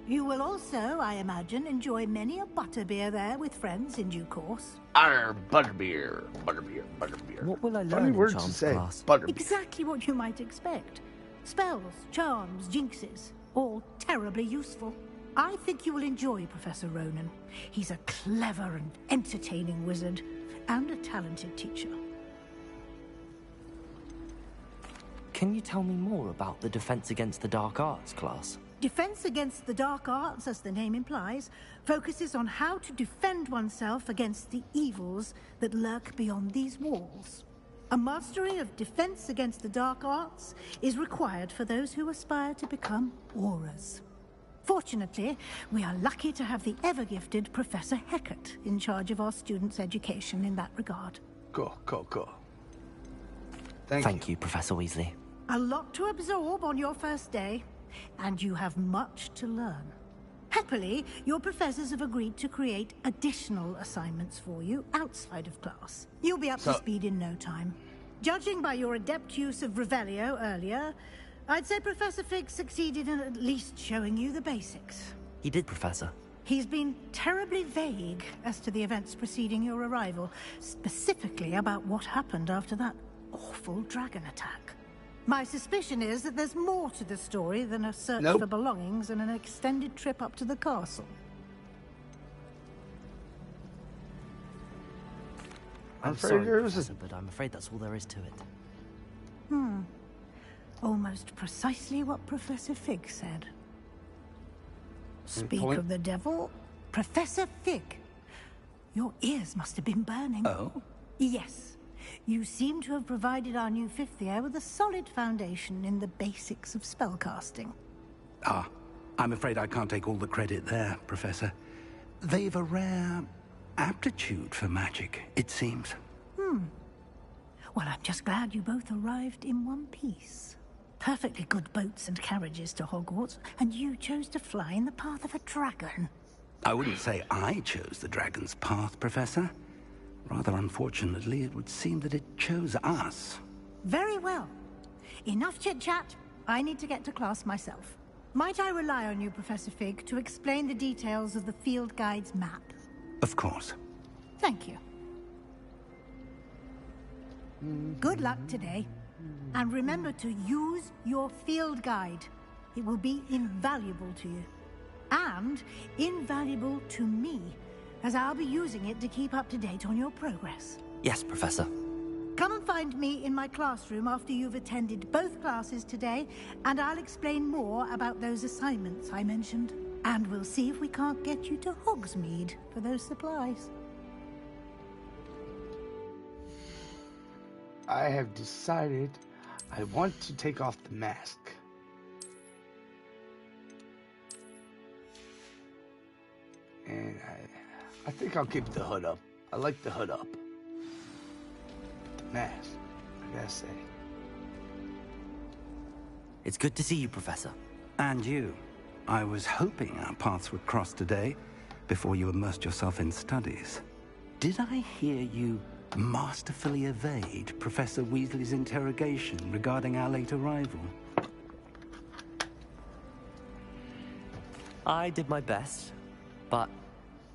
You will also, I imagine, enjoy many a butterbeer there with friends in due course. Arr, butterbeer, butterbeer, butterbeer. What will I learn Funny in words charms to say. class? Butterbeer. Exactly what you might expect. Spells, charms, jinxes, all terribly useful. I think you will enjoy Professor Ronan. He's a clever and entertaining wizard, and a talented teacher. Can you tell me more about the Defense Against the Dark Arts class? Defense Against the Dark Arts, as the name implies, focuses on how to defend oneself against the evils that lurk beyond these walls. A mastery of Defense Against the Dark Arts is required for those who aspire to become Aurors. Fortunately, we are lucky to have the ever-gifted Professor Hecat in charge of our students' education in that regard. Cool. Thank you, Professor Weasley. A lot to absorb on your first day, and you have much to learn. Happily, your professors have agreed to create additional assignments for you outside of class. You'll be up to speed in no time. Judging by your adept use of Revelio earlier, I'd say Professor Fig succeeded in at least showing you the basics. He did, Professor. He's been terribly vague as to the events preceding your arrival, specifically about what happened after that awful dragon attack. My suspicion is that there's more to the story than a search for belongings and an extended trip up to the castle. I'm sorry, Professor, but I'm afraid that's all there is to it. Almost precisely what Professor Fig said. Speak point? of the devil, Professor Fig. Your ears must have been burning. Oh? Yes. You seem to have provided our new fifth year with a solid foundation in the basics of spellcasting. I'm afraid I can't take all the credit there, Professor. They've a rare aptitude for magic, it seems. Well, I'm just glad you both arrived in one piece. Perfectly good boats and carriages to Hogwarts, and you chose to fly in the path of a dragon. I wouldn't say I chose the dragon's path, Professor. Rather unfortunately, it would seem that it chose us. Very well. Enough chit-chat. I need to get to class myself. Might I rely on you, Professor Fig, to explain the details of the field guide's map? Of course. Thank you. Good luck today. And remember to use your field guide. It will be invaluable to you. And invaluable to me, as I'll be using it to keep up to date on your progress. Yes, Professor. Come and find me in my classroom after you've attended both classes today, and I'll explain more about those assignments I mentioned. And we'll see if we can't get you to Hogsmeade for those supplies. I have decided I want to take off the mask. And I think I'll keep the hood up. I like the hood up. The mask, I gotta say. It's good to see you, Professor. And you. I was hoping our paths would cross today, before you immersed yourself in studies. Did I hear you masterfully evade Professor Weasley's interrogation regarding our late arrival? I did my best, but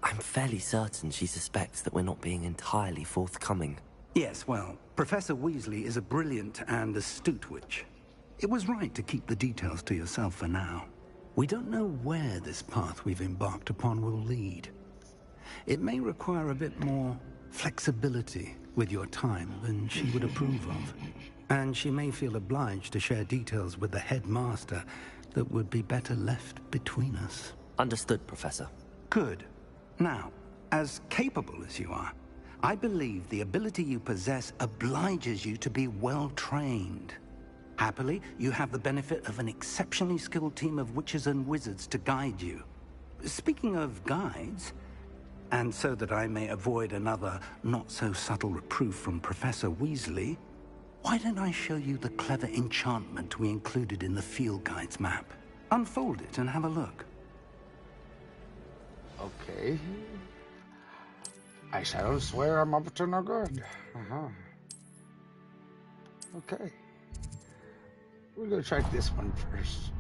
I'm fairly certain she suspects that we're not being entirely forthcoming. Yes, well, Professor Weasley is a brilliant and astute witch. It was right to keep the details to yourself for now. We don't know where this path we've embarked upon will lead. It may require a bit more flexibility with your time than she would approve of. And she may feel obliged to share details with the headmaster that would be better left between us. Understood, Professor. Good. Now, as capable as you are, I believe the ability you possess obliges you to be well-trained. Happily, you have the benefit of an exceptionally skilled team of witches and wizards to guide you. Speaking of guides, and so that I may avoid another not-so-subtle reproof from Professor Weasley, why don't I show you the clever enchantment we included in the field guide's map? Unfold it and have a look. Okay. I shall swear I'm up to no good. Okay. We're going to try this one first.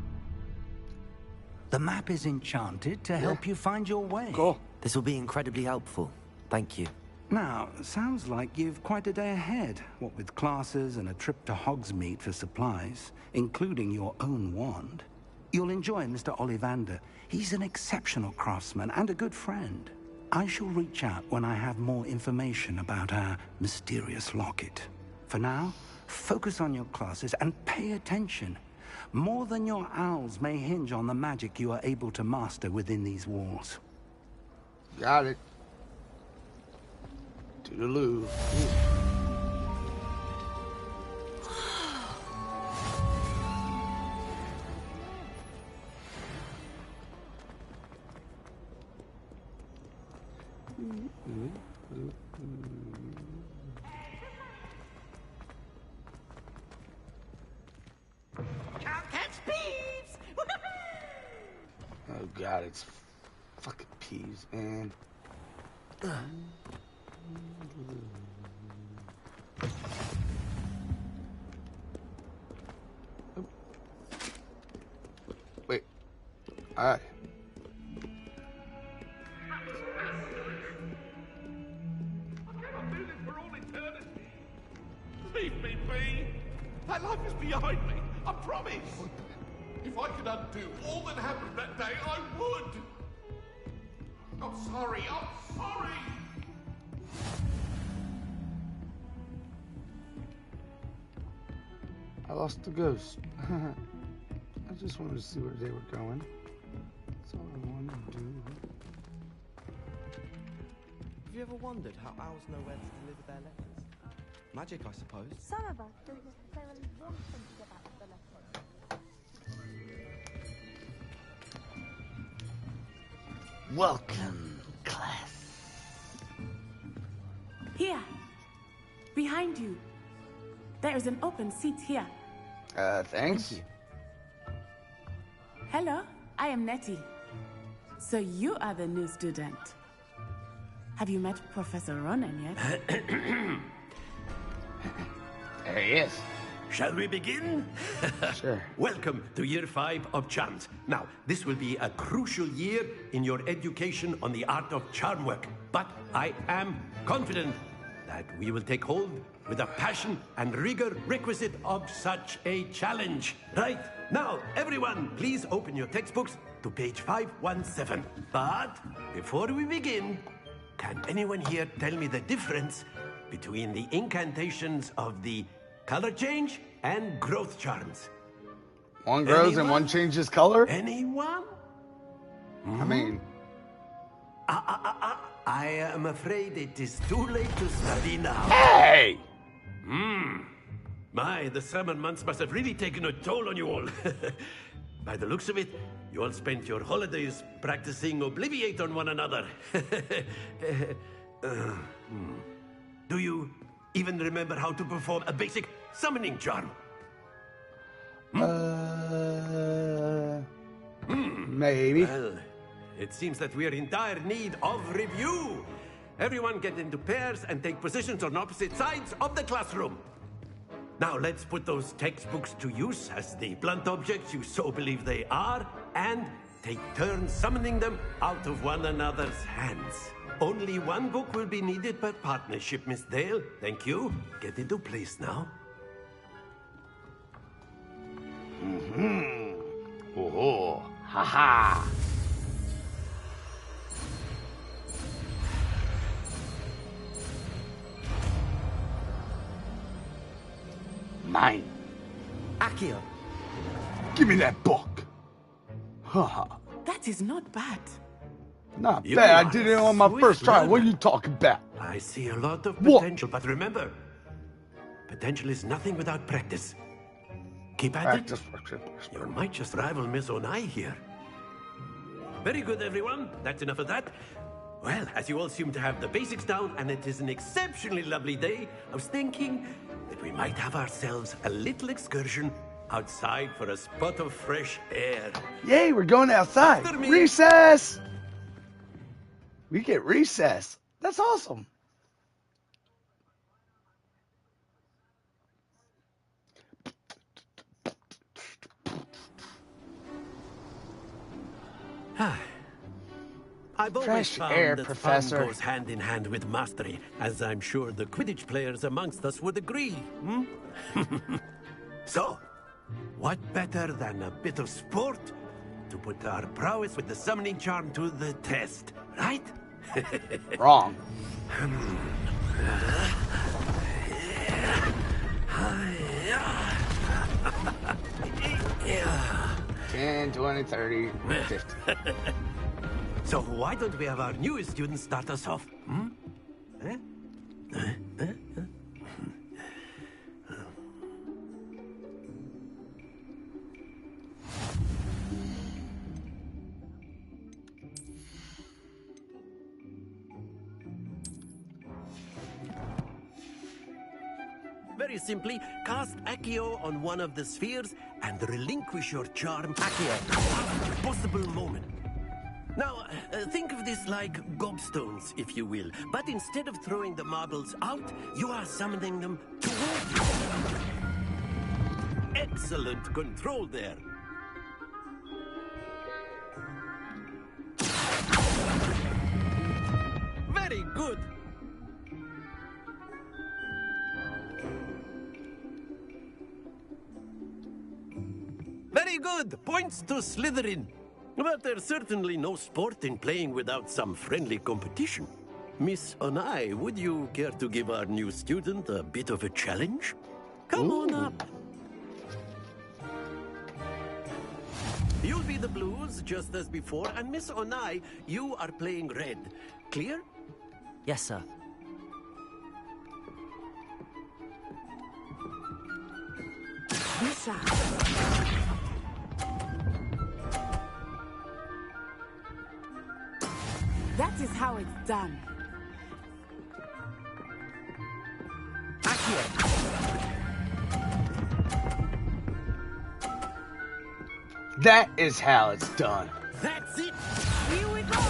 The map is enchanted to help you find your way. Cool. This will be incredibly helpful. Thank you. Now, sounds like you've quite a day ahead, what with classes and a trip to Hogsmeade for supplies, including your own wand. You'll enjoy Mr. Ollivander. He's an exceptional craftsman and a good friend. I shall reach out when I have more information about our mysterious locket. For now, focus on your classes and pay attention. More than your owls may hinge on the magic you are able to master within these walls. Got it. Toodaloo. Can't catch peeves! Oh god, it's fucking peas, man. Wait. Alright. Leave me be. That life is behind me. I promise. If I could undo all that happened that day, I would. I'm sorry. I'm sorry. I lost the ghost. I just wanted to see where they were going. That's all I wanted to do. Have you ever wondered how owls know where to deliver their letters? Magic, I suppose. Some of us don't necessarily want something about the letter. Welcome, class. Here. Behind you. There is an open seat here. Thanks. Hello, I am Nettie. So you are the new student. Have you met Professor Ronan yet? Yes. Shall we begin? Sure. Welcome to Year 5 of Charms. Now, this will be a crucial year in your education on the art of charm work. But I am confident that we will take hold with the passion and rigor requisite of such a challenge. Right, now, everyone, please open your textbooks to page 517. But before we begin, can anyone here tell me the difference between the incantations of the color change and growth charms? One grows and one changes color? Anyone? I mean... I am afraid it is too late to study now. Hey! My, the summer months must have really taken a toll on you all. By the looks of it, you all spent your holidays practicing Obliviate on one another. Do you even remember how to perform a basic summoning charm? Maybe. Well, it seems that we are in dire need of review. Everyone get into pairs and take positions on opposite sides of the classroom. Now let's put those textbooks to use as the blunt objects you so believe they are, and take turns summoning them out of one another's hands. Only one book will be needed per partnership, Miss Dale. Thank you. Get into place now. Oh, haha. Mine. Akio. Give me that book. Haha. That is not bad. Not You bad. I are did it on my swift first try. What are learner. you talking about? I see a lot of What? potential, but remember, potential is nothing without practice. Keep at Practice. it. You might just rival Miss Onai here. Very good, everyone. That's enough of that. Well, as you all seem to have the basics down, and it is an exceptionally lovely day, I was thinking that we might have ourselves a little excursion outside for a spot of fresh air. Yay, we're going outside. After me. Recess. We get recess. That's awesome. I've always Fresh found air, that Professor. fun goes hand in hand with mastery, as I'm sure the Quidditch players amongst us would agree. Hmm? So, what better than a bit of sport to put our prowess with the summoning charm to the test, right? Wrong. 10, 20, 30, 50. So why don't we have our newest student start us off? Hmm? Very simply, cast Accio on one of the spheres and relinquish your charm at the possible moment. Now, think of this like gobstones, if you will. But instead of throwing the marbles out, you are summoning them toward you. Excellent control there. Very good. Very good. Points to Slytherin. But there's certainly no sport in playing without some friendly competition. Miss Onai, would you care to give our new student a bit of a challenge? Come on up. You'll be the blues, just as before, and Miss Onai, you are playing red. Clear? Yes, sir. Lisa. That is how it's done. That is how it's done. That's it. Here we go.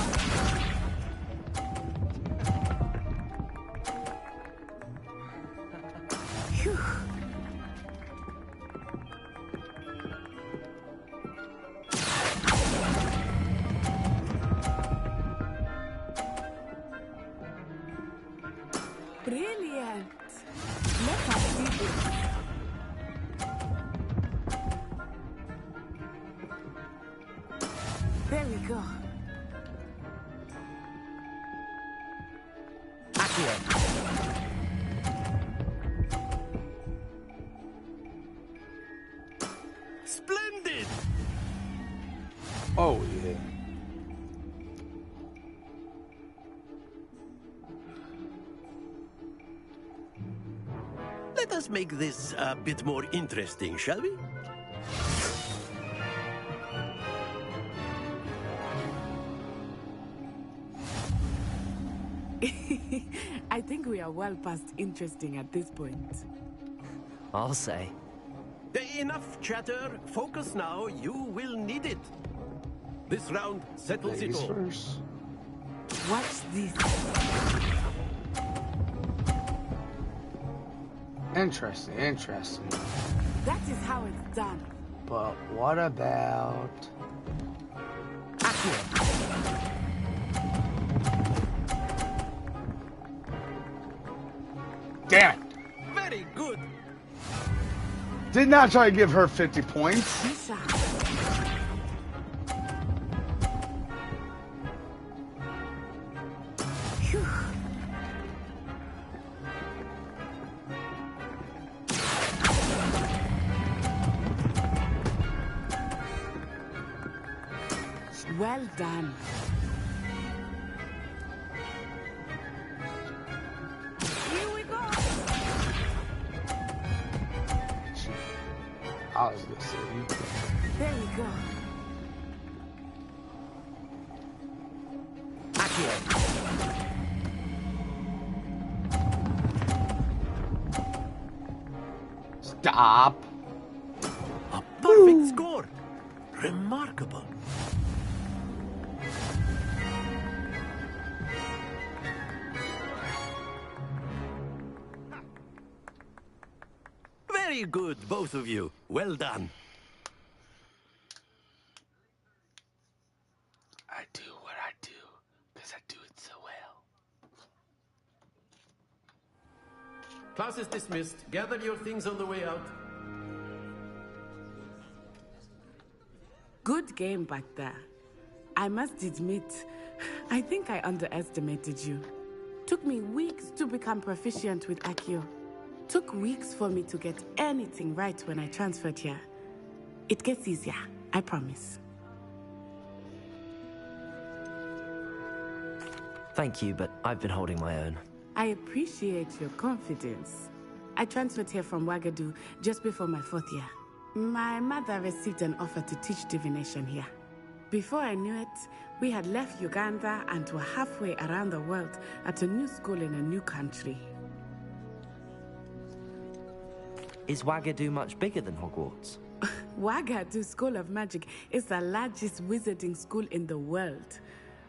Phew. Brilliant. Let us see this. There we go. Splendid! Oh, yeah. Let us make this a bit more interesting, shall we? I think we are well past interesting at this point. I'll say. Enough chatter. Focus now. You will need it. This round settles it all. First. Watch this. Interesting, interesting. That is how it's done. But what about... Damn it! Very good. Did not try to give her 50 points. Lisa. Phew. Well done. Here we go. I was gonna say you. There we go. Stop. A perfect score. Remarkable. Very good, both of you. Well done. do what I do, because I do it so well. Class is dismissed. Gather your things on the way out. Good game back there. I must admit, I think I underestimated you. Took me weeks to become proficient with Accio. Took weeks for me to get anything right when I transferred here. It gets easier, I promise. Thank you, but I've been holding my own. I appreciate your confidence. I transferred here from Wagadu just before my 4th year. My mother received an offer to teach divination here. Before I knew it, we had left Uganda and were halfway around the world at a new school in a new country. Is Wagadu much bigger than Hogwarts? Wagadu School of Magic is the largest wizarding school in the world.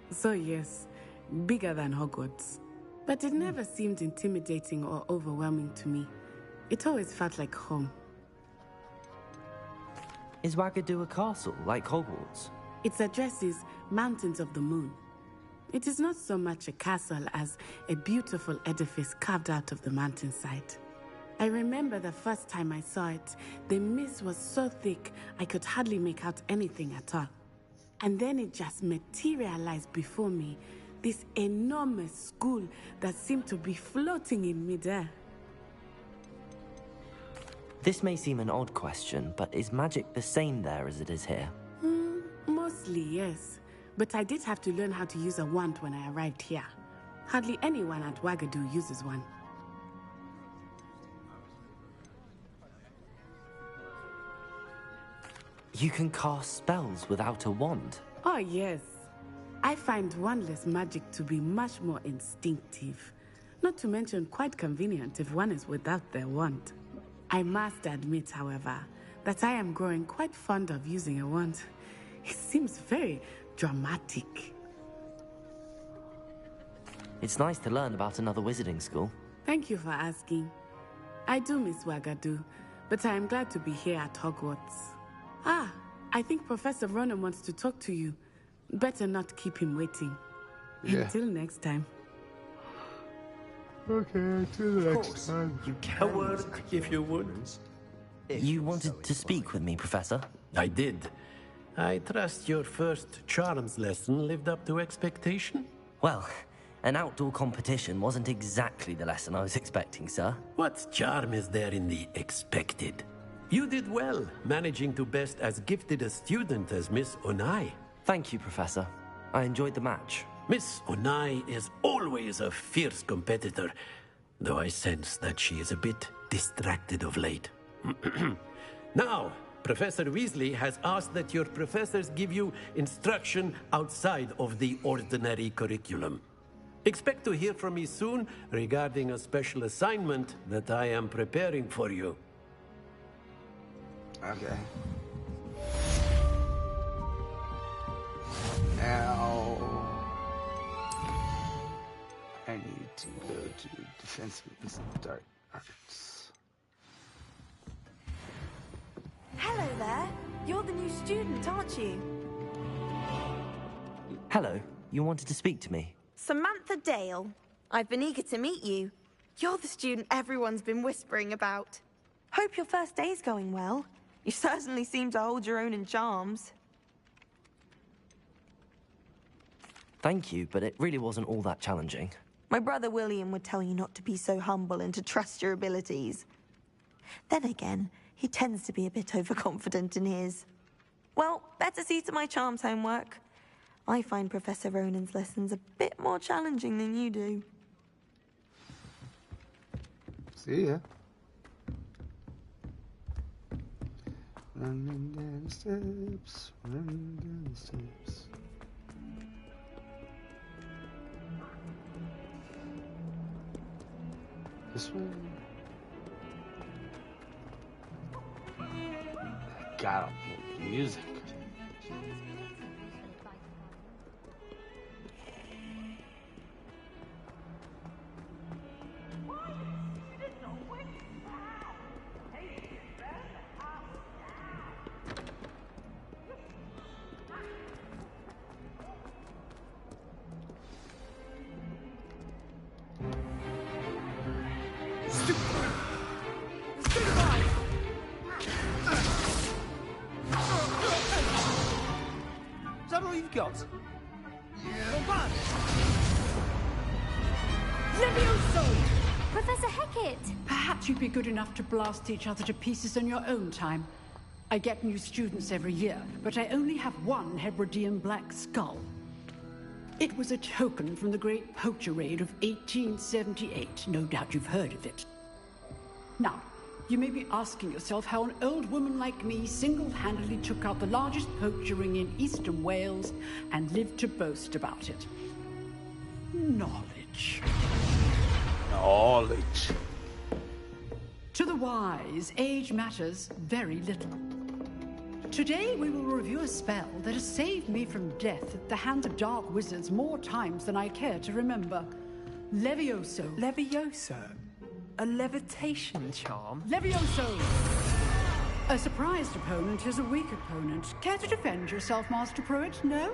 So yes, bigger than Hogwarts. But it never seemed intimidating or overwhelming to me. It always felt like home. Is Wagadu a castle, like Hogwarts? Its address is Mountains of the Moon. It is not so much a castle as a beautiful edifice carved out of the mountainside. I remember the first time I saw it, the mist was so thick I could hardly make out anything at all. And then it just materialized before me, this enormous school that seemed to be floating in midair. This may seem an odd question, but is magic the same there as it is here? Mostly, yes. But I did have to learn how to use a wand when I arrived here. Hardly anyone at Wagadu uses one. You can cast spells without a wand? Oh, yes. I find wandless magic to be much more instinctive. Not to mention quite convenient if one is without their wand. I must admit, however, that I am growing quite fond of using a wand. It seems very dramatic. It's nice to learn about another wizarding school. Thank you for asking. I do miss Wagadu, but I am glad to be here at Hogwarts. Ah, I think Professor Ronan wants to talk to you. Better not keep him waiting. Yeah. Until next time. Okay, until the next time. You can work if you would. You wanted to speak with me, Professor? I did. I trust your first charms lesson lived up to expectation? Well, an outdoor competition wasn't exactly the lesson I was expecting, sir. What charm is there in the expected? You did well, managing to best as gifted a student as Miss Onai. Thank you, Professor. I enjoyed the match. Miss Onai is always a fierce competitor, though I sense that she is a bit distracted of late. Now, Professor Weasley has asked that your professors give you instruction outside of the ordinary curriculum. Expect to hear from me soon regarding a special assignment that I am preparing for you. Okay. Now, I need to go to Defense Against Dark Arts. Hello there. You're the new student, aren't you? Hello. You wanted to speak to me? Samantha Dale. I've been eager to meet you. You're the student everyone's been whispering about. Hope your first day's going well. You certainly seem to hold your own in charms. Thank you, but it really wasn't all that challenging. My brother William would tell you not to be so humble and to trust your abilities. Then again, he tends to be a bit overconfident in his. Well, better see to my charms homework. I find Professor Ronan's lessons a bit more challenging than you do. See ya. Running down the steps, running down the steps. This way. God, music. that all you've got? Yeah. Levioso! Professor Hecat! Perhaps you'd be good enough to blast each other to pieces in your own time. I get new students every year, but I only have one Hebridean black skull. It was a token from the Great Poacher Raid of 1878. No doubt you've heard of it. Now, you may be asking yourself how an old woman like me single-handedly took out the largest poacher ring in eastern Wales and lived to boast about it. Knowledge. Knowledge. To the wise, age matters very little. Today we will review a spell that has saved me from death at the hands of dark wizards more times than I care to remember. Levioso. Levioso? A levitation charm? Levioso! A surprised opponent is a weak opponent. Care to defend yourself, Master Pruitt? No?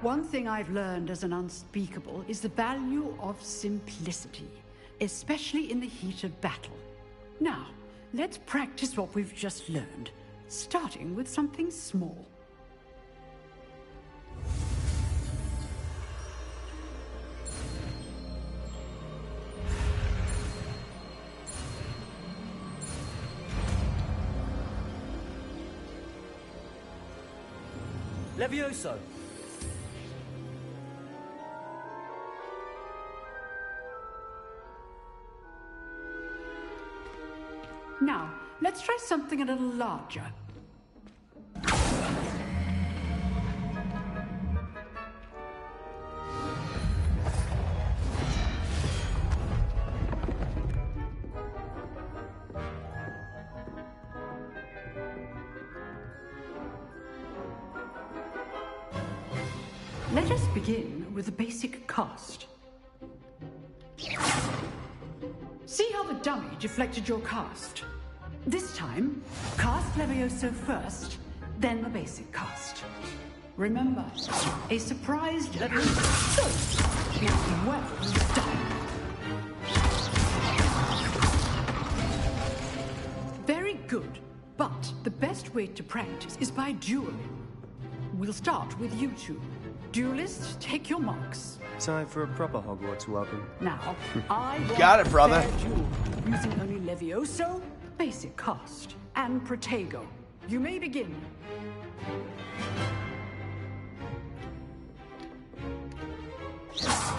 One thing I've learned as an unspeakable is the value of simplicity, especially in the heat of battle. Now, let's practice what we've just learned, starting with something small. Levioso! Now, let's try something a little larger. Let us begin with a basic cast. See how the dummy deflected your cast? This time, cast Levioso first, then the basic cast. Remember, a surprised Levioso. Now, well done. Very good, but the best way to practice is by dueling. We'll start with you two. Duelists, take your marks. Time for a proper Hogwarts welcome. Now, I got it, brother. Duel, using only Levioso, basic cast, and Protego. You may begin.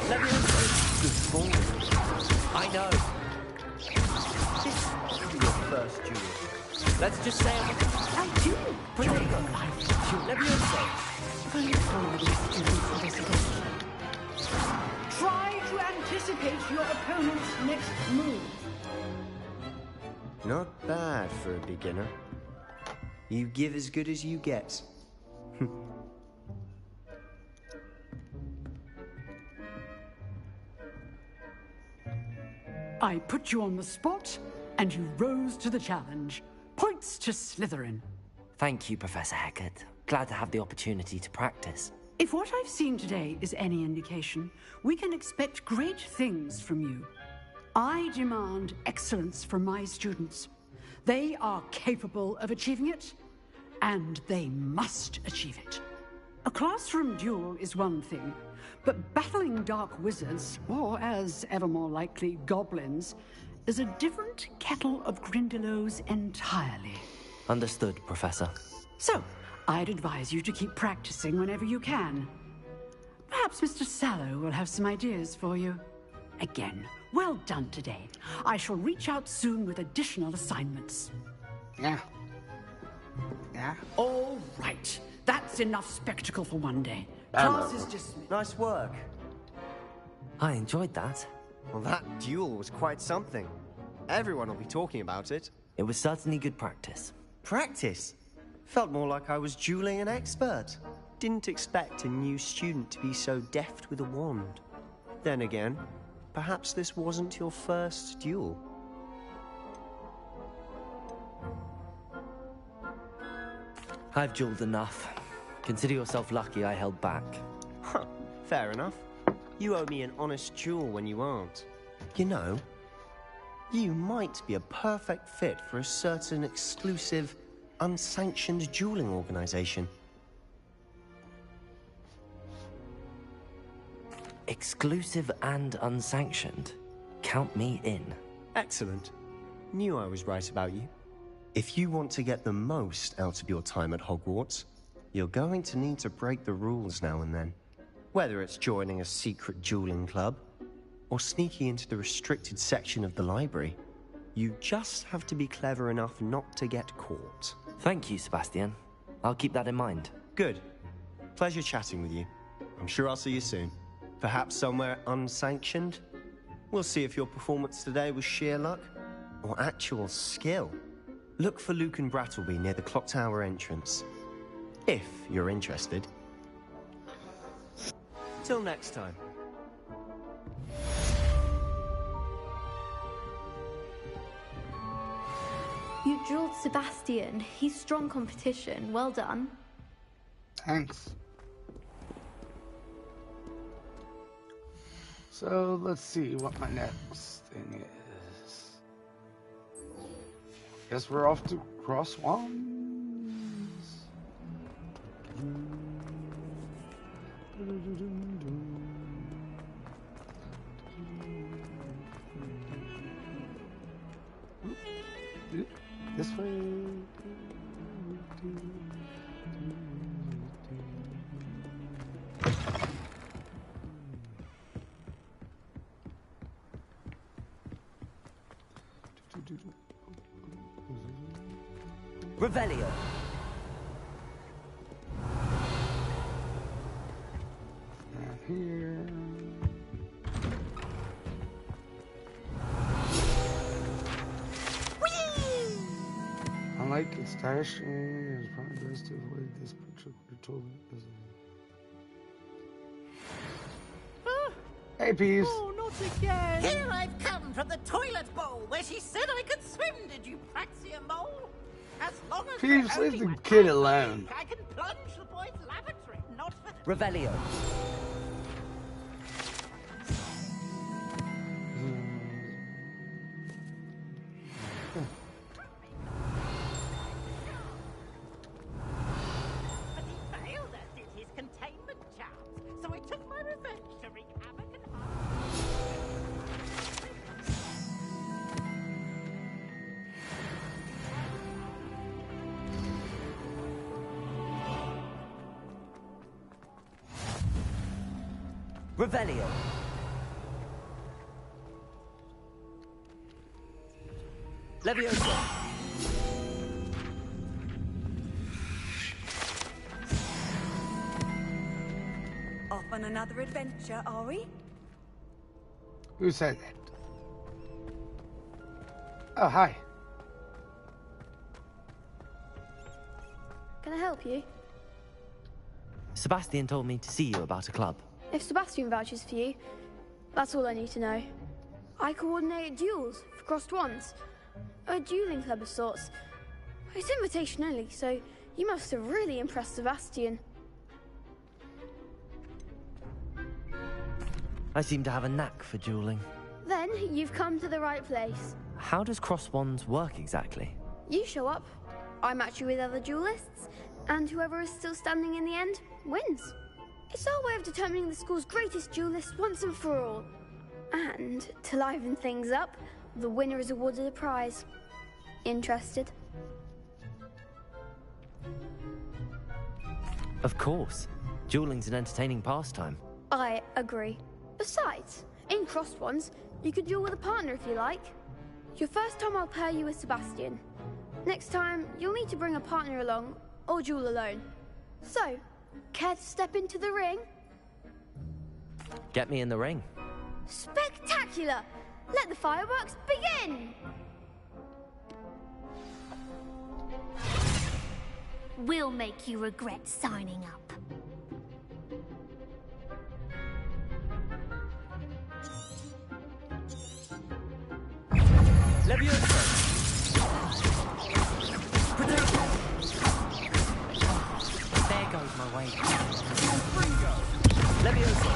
Levioso. Good form. I know. This should be your first duel. Let's just say I do. Protego. Levioso. Try to anticipate your opponent's next move. Not bad for a beginner. You give as good as you get. I put you on the spot, and you rose to the challenge. Points to Slytherin. Thank you, Professor Hecat. Glad to have the opportunity to practice. If what I've seen today is any indication, we can expect great things from you. I demand excellence from my students. They are capable of achieving it, and they must achieve it. A classroom duel is one thing, but battling dark wizards, or as ever more likely, goblins, is a different kettle of Grindylows entirely. Understood, Professor. So, I'd advise you to keep practicing whenever you can. Perhaps Mr. Sallow will have some ideas for you. Again, well done today. I shall reach out soon with additional assignments. Yeah. All right. That's enough spectacle for one day. Class is dismissed. Nice work. I enjoyed that. Well, that duel was quite something. Everyone will be talking about it. It was certainly good practice. Practice? Felt more like I was dueling an expert. Didn't expect a new student to be so deft with a wand. Then again, perhaps this wasn't your first duel. I've dueled enough. Consider yourself lucky I held back. Huh, fair enough. You owe me an honest duel when you aren't. You know, you might be a perfect fit for a certain exclusive unsanctioned dueling organization. Exclusive and unsanctioned. Count me in. Excellent. Knew I was right about you. If you want to get the most out of your time at Hogwarts, you're going to need to break the rules now and then. Whether it's joining a secret dueling club, or sneaking into the restricted section of the library, you just have to be clever enough not to get caught. Thank you, Sebastian. I'll keep that in mind. Good. Pleasure chatting with you. I'm sure I'll see you soon. Perhaps somewhere unsanctioned? We'll see if your performance today was sheer luck, or actual skill. Look for Luke and Brattleby near the clock tower entrance. If you're interested. Till next time. You drilled Sebastian. He's strong competition. Well done. Thanks. So let's see what my next thing is. Guess we're off to Cross Wands. This way. Revelio. Here. Unlike its stash, it's probably best to avoid this picture. Hey, Peeves. Oh, not again! Here I've come from the toilet bowl where she said I could swim, did you praxia mole? As long as Peeves, leave the kid alone. I can plunge the boy's lavatory, not for... Revelio. But he failed, as did his containment charms, so I took my revenge to wreak havoc and Revelio. Leviosa. Off on another adventure, are we? Who said that? Oh, hi. Can I help you? Sebastian told me to see you about a club. If Sebastian vouches for you, that's all I need to know. I coordinate duels for crossed wands. A dueling club of sorts. It's invitation only, so you must have really impressed Sebastian. I seem to have a knack for dueling. Then you've come to the right place. How does cross wands work exactly? You show up, I match you with other duelists, and whoever is still standing in the end wins. It's our way of determining the school's greatest duelist once and for all. And to liven things up, the winner is awarded a prize. Interested? Of course. Dueling's an entertaining pastime. I agree. Besides, in crossed ones, you could duel with a partner if you like. Your first time I'll pair you with Sebastian. Next time, you'll need to bring a partner along, or duel alone. So, care to step into the ring? Get me in the ring. Spectacular! Let the fireworks begin! We'll make you regret signing up. Leviosa! There goes my way. Leviosa!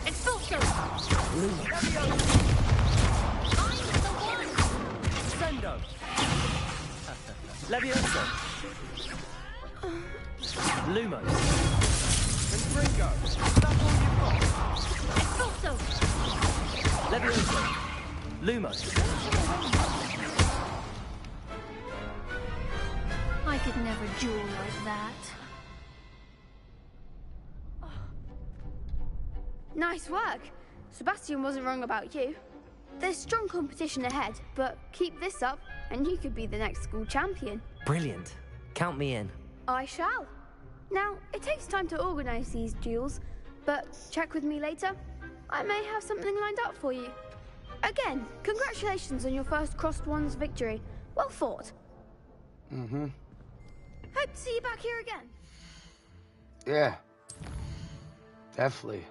Expulso! Sendo! Levioso. Lumos. Ringo, is that all you've got? Expulso! Levioso. Lumos. I could never duel like that. Nice work. Sebastian wasn't wrong about you. There's strong competition ahead, but keep this up and you could be the next school champion. Brilliant. Count me in. I shall. Now, it takes time to organize these duels, but check with me later. I may have something lined up for you. Again, congratulations on your first Crossed Wands victory. Well fought. Mm-hmm. Hope to see you back here again. Yeah. Definitely.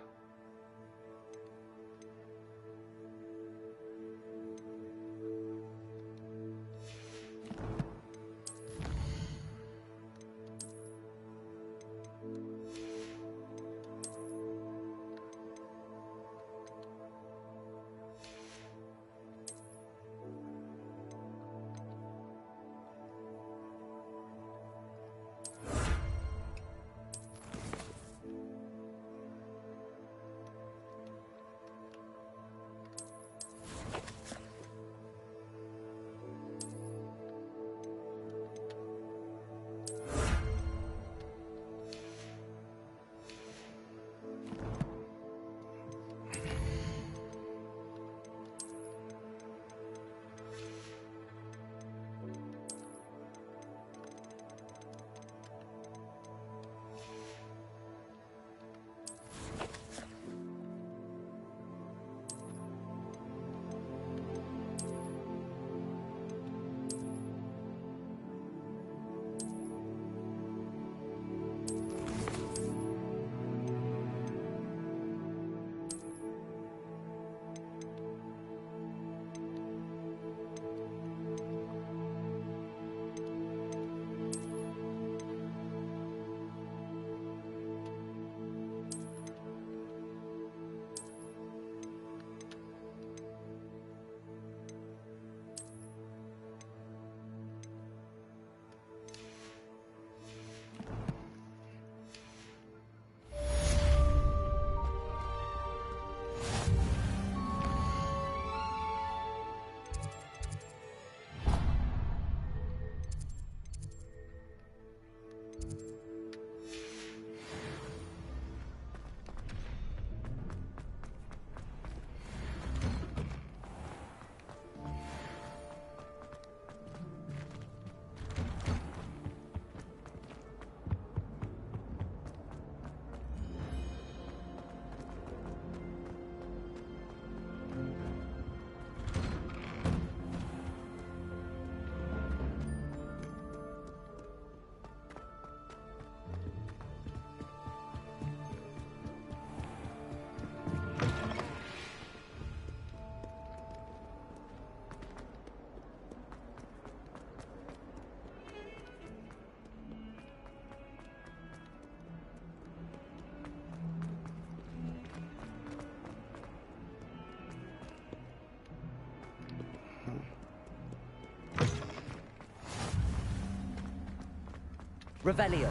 Revelio.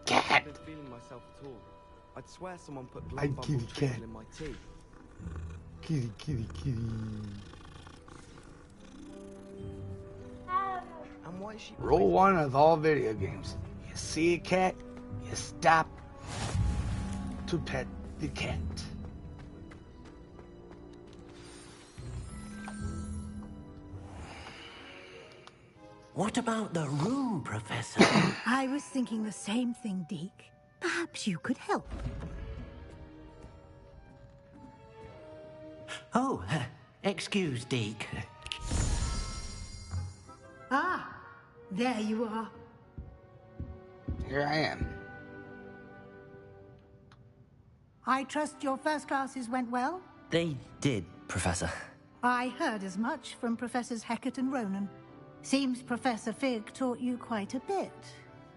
I haven't been feeling myself at all. I'd swear someone put blood bubble treacle in my tea. Kitty, kitty, kitty. And why is she Rule one of all video games. You see a cat, you stop to pet the cat. What about the room, Professor? I was thinking the same thing, Deke. Perhaps you could help. Oh, excuse, Deke. Ah, there you are. Here I am. I trust your first classes went well? They did, Professor. I heard as much from Professors Hecat and Ronan. Seems Professor Fig taught you quite a bit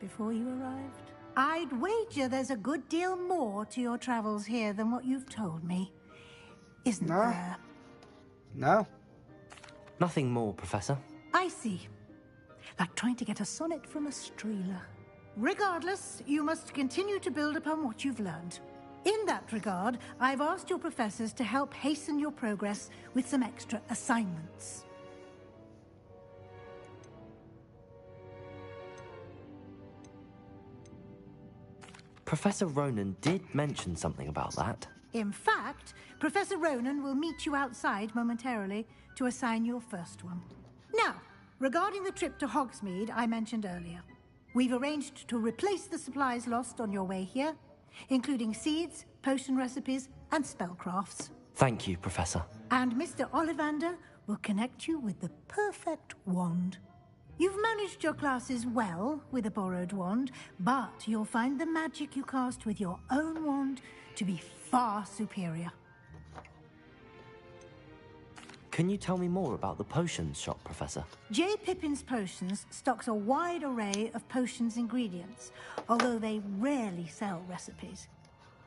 before you arrived? I'd wager there's a good deal more to your travels here than what you've told me. Isn't there? No. Nothing more, Professor. I see. Like trying to get a sonnet from a streeler. Regardless, you must continue to build upon what you've learned. In that regard, I've asked your professors to help hasten your progress with some extra assignments. Professor Ronan did mention something about that. In fact, Professor Ronan will meet you outside momentarily to assign your first one. Now, regarding the trip to Hogsmeade I mentioned earlier, we've arranged to replace the supplies lost on your way here, including seeds, potion recipes, and spellcrafts. Thank you, Professor. And Mr. Ollivander will connect you with the perfect wand. You've managed your classes well with a borrowed wand, but you'll find the magic you cast with your own wand to be far superior. Can you tell me more about the potions shop, Professor? J. Pippin's Potions stocks a wide array of potions ingredients, although they rarely sell recipes.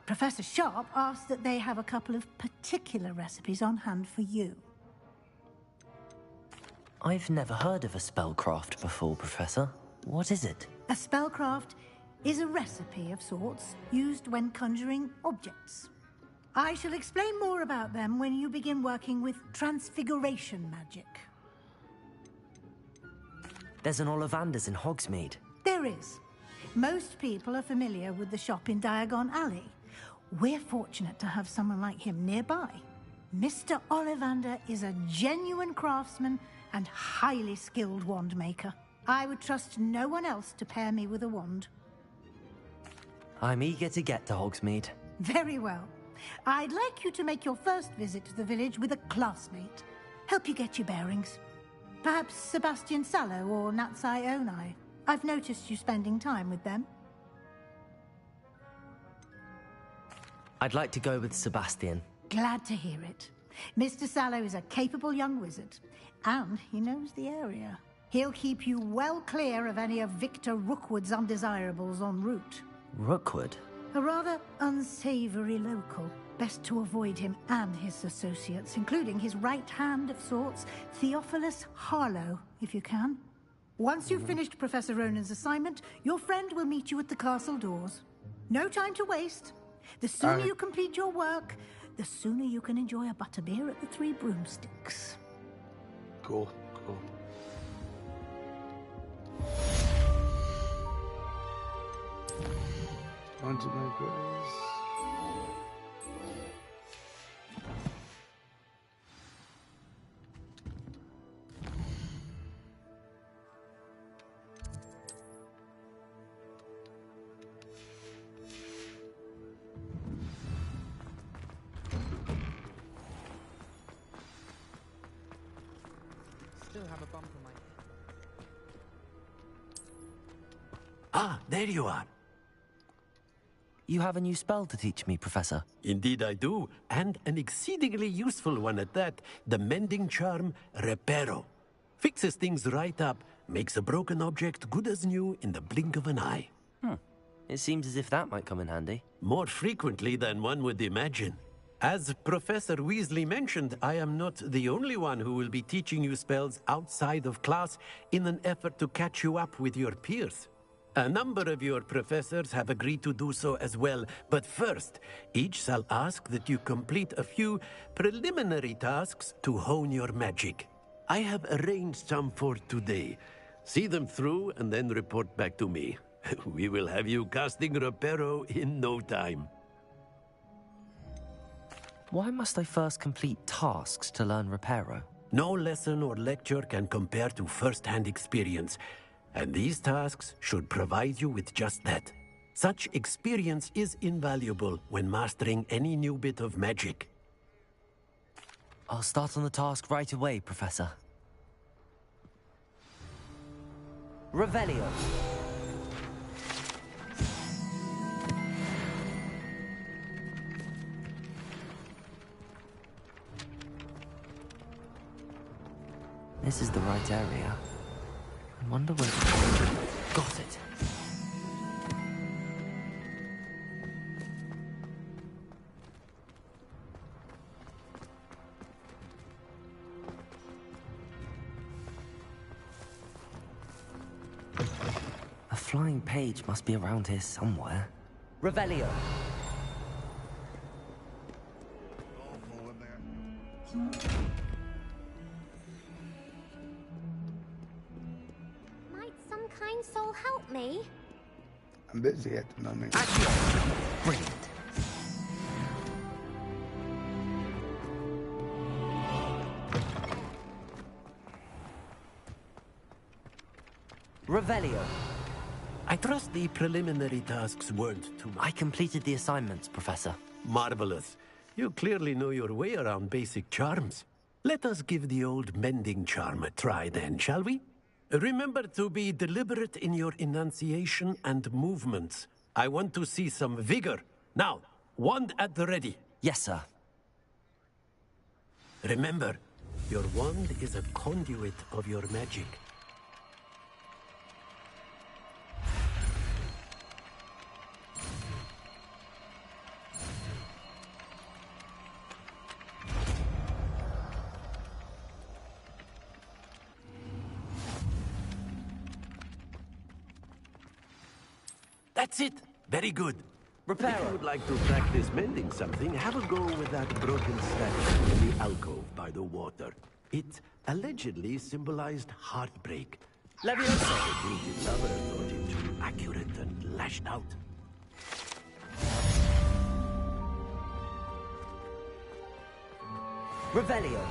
Professor Sharp asked that they have a couple of particular recipes on hand for you. I've never heard of a spellcraft before, Professor. What is it? A spellcraft is a recipe of sorts used when conjuring objects. I shall explain more about them when you begin working with transfiguration magic. There's an Ollivander's in Hogsmeade. There is. Most people are familiar with the shop in Diagon Alley. We're fortunate to have someone like him nearby. Mr. Ollivander is a genuine craftsman and highly skilled wand maker. I would trust no one else to pair me with a wand. I'm eager to get to Hogsmeade. Very well. I'd like you to make your first visit to the village with a classmate. Help you get your bearings. Perhaps Sebastian Sallow or Natsai Onai. I've noticed you spending time with them. I'd like to go with Sebastian. Glad to hear it. Mr. Sallow is a capable young wizard, and he knows the area. He'll keep you well clear of any of Victor Rookwood's undesirables en route. Rookwood? A rather unsavory local. Best to avoid him and his associates, including his right hand of sorts, Theophilus Harlow, if you can. Once you've finished Professor Ronan's assignment, your friend will meet you at the castle doors. No time to waste. The sooner you complete your work, the sooner you can enjoy a butterbeer at the Three Broomsticks. Cool, cool. On to my quiz. Still have a bump on my head. Ah, there you are. You have a new spell to teach me, Professor. Indeed I do, and an exceedingly useful one at that. The mending charm, Reparo. Fixes things right up, makes a broken object good as new in the blink of an eye. It seems as if that might come in handy. More frequently than one would imagine. As Professor Weasley mentioned, I am not the only one who will be teaching you spells outside of class in an effort to catch you up with your peers. A number of your professors have agreed to do so as well, but first, each shall ask that you complete a few preliminary tasks to hone your magic. I have arranged some for today. See them through and then report back to me. We will have you casting Reparo in no time. Why must I first complete tasks to learn Reparo? No lesson or lecture can compare to first-hand experience. And these tasks should provide you with just that. Such experience is invaluable when mastering any new bit of magic. I'll start on the task right away, Professor. Revelio. This is the right area. I wonder where... Got it. flying page must be around here somewhere. Revelio. Might some kind soul help me? I'm busy at the moment. Brilliant. Revelio. I trust the preliminary tasks weren't too much. I completed the assignments, Professor. Marvelous. You clearly know your way around basic charms. Let us give the old mending charm a try then, shall we? Remember to be deliberate in your enunciation and movements. I want to see some vigor. Now, wand at the ready. Yes, sir. Remember, your wand is a conduit of your magic. That's it. Very good. Repair. If you would like to practice mending something, have a go with that broken statue in the alcove by the water. It allegedly symbolized heartbreak. Leviosa. The guilty lover thought it too accurate and lashed out. Revelio.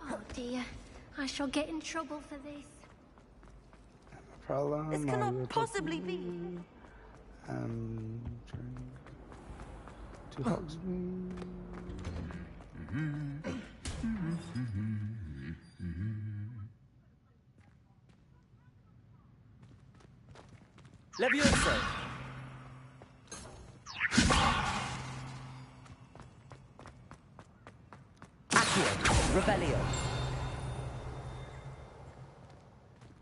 Oh dear, I shall get in trouble for this. Problem. This cannot possibly be. To Hogsmeade. Leviosa. Accio. Revelio.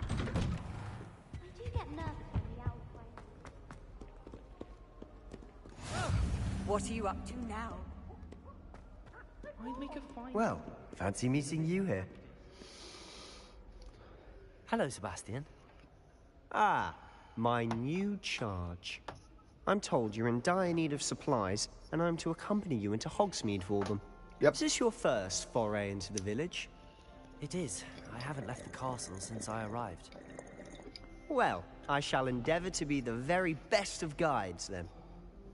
I do get nervous when the owl plays. What are you up to now? I'd make a fine. Well, fancy meeting you here. Hello, Sebastian. Ah, my new charge. I'm told you're in dire need of supplies, and I'm to accompany you into Hogsmeade for them. Yep. Is this your first foray into the village? It is. I haven't left the castle since I arrived. Well, I shall endeavor to be the very best of guides, then.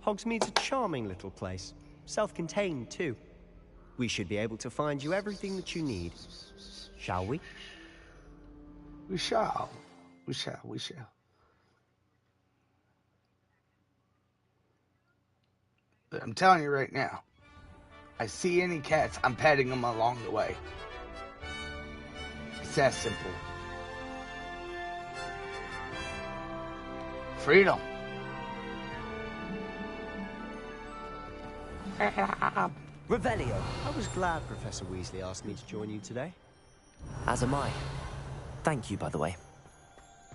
Hogsmeade's a charming little place. Self-contained, too. We should be able to find you everything that you need. Shall we? We shall. We shall. We shall. But I'm telling you right now, I see any cats, I'm patting them along the way. It's that simple. Freedom. Revelio. I was glad Professor Weasley asked me to join you today. As am I. Thank you, by the way.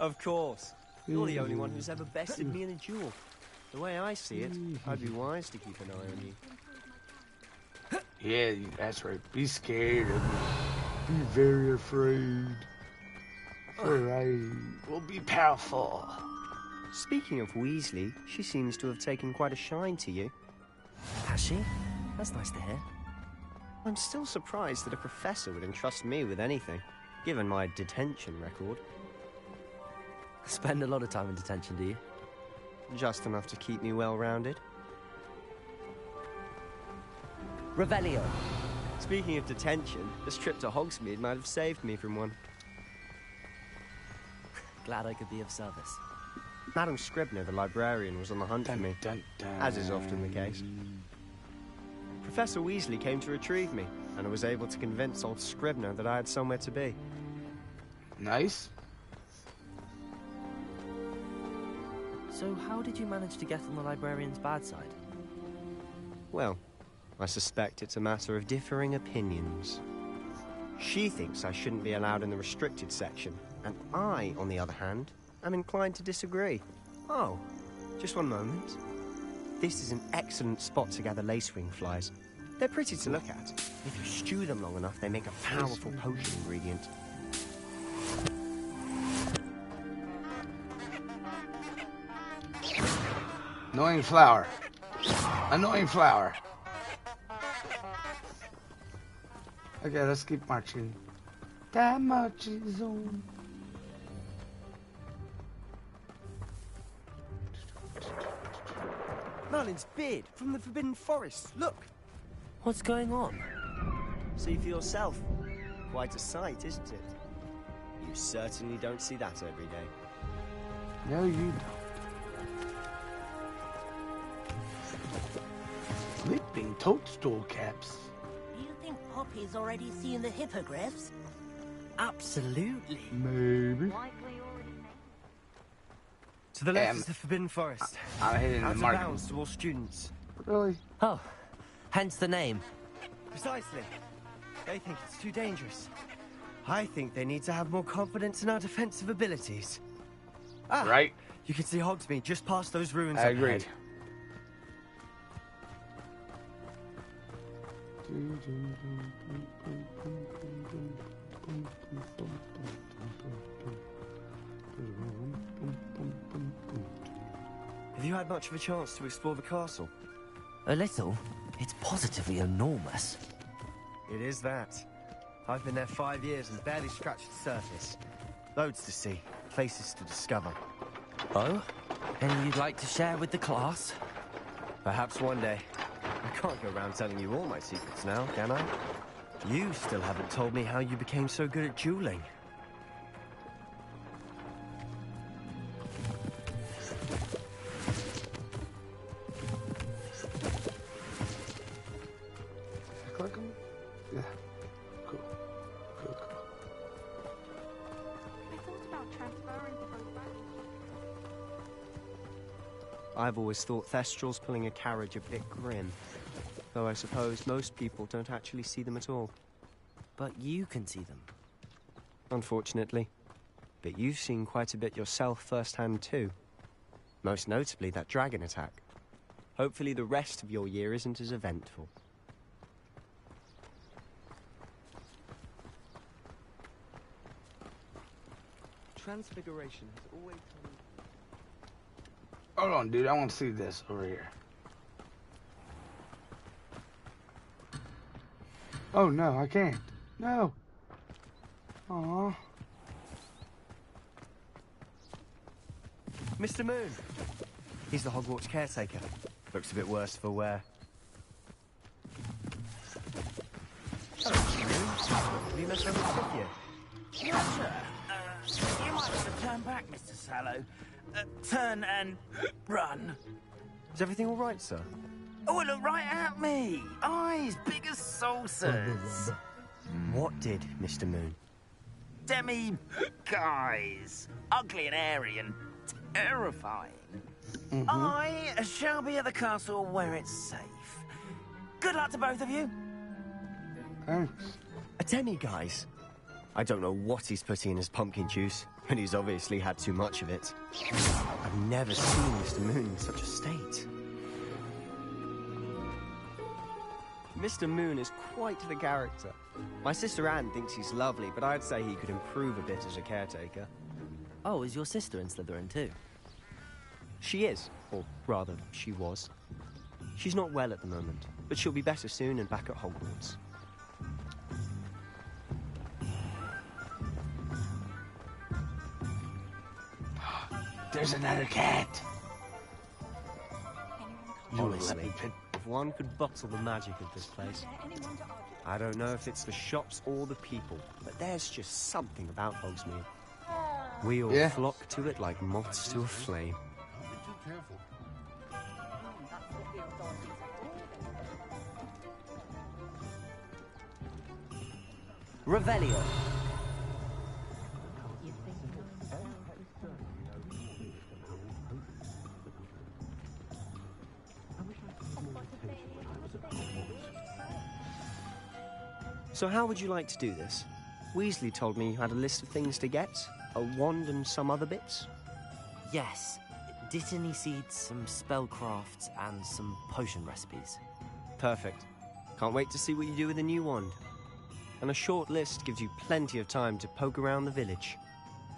Of course. You're the only one who's ever bested me in a duel. The way I see it, I'd be wise to keep an eye on you. Yeah, that's right. Be scared of me. Be very afraid. Alright. We'll be powerful. Speaking of Weasley, she seems to have taken quite a shine to you. Has she? That's nice to hear. I'm still surprised that a professor would entrust me with anything, given my detention record. Spend a lot of time in detention, do you? Just enough to keep me well-rounded. Revelio. Speaking of detention, this trip to Hogsmeade might have saved me from one. Glad I could be of service. Madam Scribner, the librarian, was on the hunt for me, as is often the case. Professor Weasley came to retrieve me, and I was able to convince old Scribner that I had somewhere to be. Nice. So how did you manage to get on the librarian's bad side? Well, I suspect it's a matter of differing opinions. She thinks I shouldn't be allowed in the restricted section, and I, on the other hand, am inclined to disagree. Oh, just one moment. This is an excellent spot to gather lacewing flies. They're pretty to look at. If you stew them long enough, they make a powerful potion ingredient. Annoying flower. Annoying flower. Okay, let's keep marching. That marching zone. Merlin's beard from the Forbidden Forest. Look. What's going on? See for yourself. Quite a sight, isn't it? You certainly don't see that every day. No, you don't. Sleeping toadstool caps. Do you think Poppy's already seen the hippogriffs? Absolutely. Maybe. To the left is the Forbidden Forest. I'm hitting the mark. Out of bounds to all students. Really? Oh, hence the name. Precisely. They think it's too dangerous. I think they need to have more confidence in our defensive abilities. Ah, right. You can see Hogsmeade just past those ruins. I agreed. Have you had much of a chance to explore the castle? A little. It's positively enormous. It is that. I've been there 5 years and barely scratched the surface. Loads to see, places to discover. Oh? Any you'd like to share with the class? Perhaps one day. I can't go around telling you all my secrets now, can I? You still haven't told me how you became so good at dueling. Click them? Yeah. Cool. Cool, cool. I thought about transferring to both ranks. I've always thought Thestrals pulling a carriage a bit grim. Though I suppose most people don't actually see them at all. But you can see them. Unfortunately. But you've seen quite a bit yourself firsthand too. Most notably that dragon attack. Hopefully the rest of your year isn't as eventful. Transfiguration has always come... Hold on, dude. I want to see this over here. Oh, no, I can't. No. Aww. Mr. Moon. He's the Hogwarts caretaker. Looks a bit worse for wear. Hello, Mr. Moon. Have you met over the fifth year? Yes, sir. You might have to turn back, Mr. Sallow. Turn and run. Is everything all right, sir? Oh, look right at me. Eyes big as saucers. What did, Mr. Moon? Guys. Ugly and airy and terrifying. I shall be at the castle where it's safe. Good luck to both of you. Thanks. A demi-guise? I don't know what he's putting in his pumpkin juice, but he's obviously had too much of it. I've never seen Mr. Moon in such a state. Mr. Moon is quite the character. My sister Anne thinks he's lovely, but I'd say he could improve a bit as a caretaker. Oh, is your sister in Slytherin too? She is, or rather, she was. She's not well at the moment, but she'll be better soon and back at Hogwarts. There's another cat. Honestly, if one could bottle the magic of this place. I don't know if it's the shops or the people, but there's just something about Hogsmeade. We all flock to it like moths to a flame. careful. Revelio. So how would you like to do this? Weasley told me you had a list of things to get, a wand and some other bits. Yes. Dittany seeds, some spellcrafts, and some potion recipes. Perfect. Can't wait to see what you do with the new wand. And a short list gives you plenty of time to poke around the village.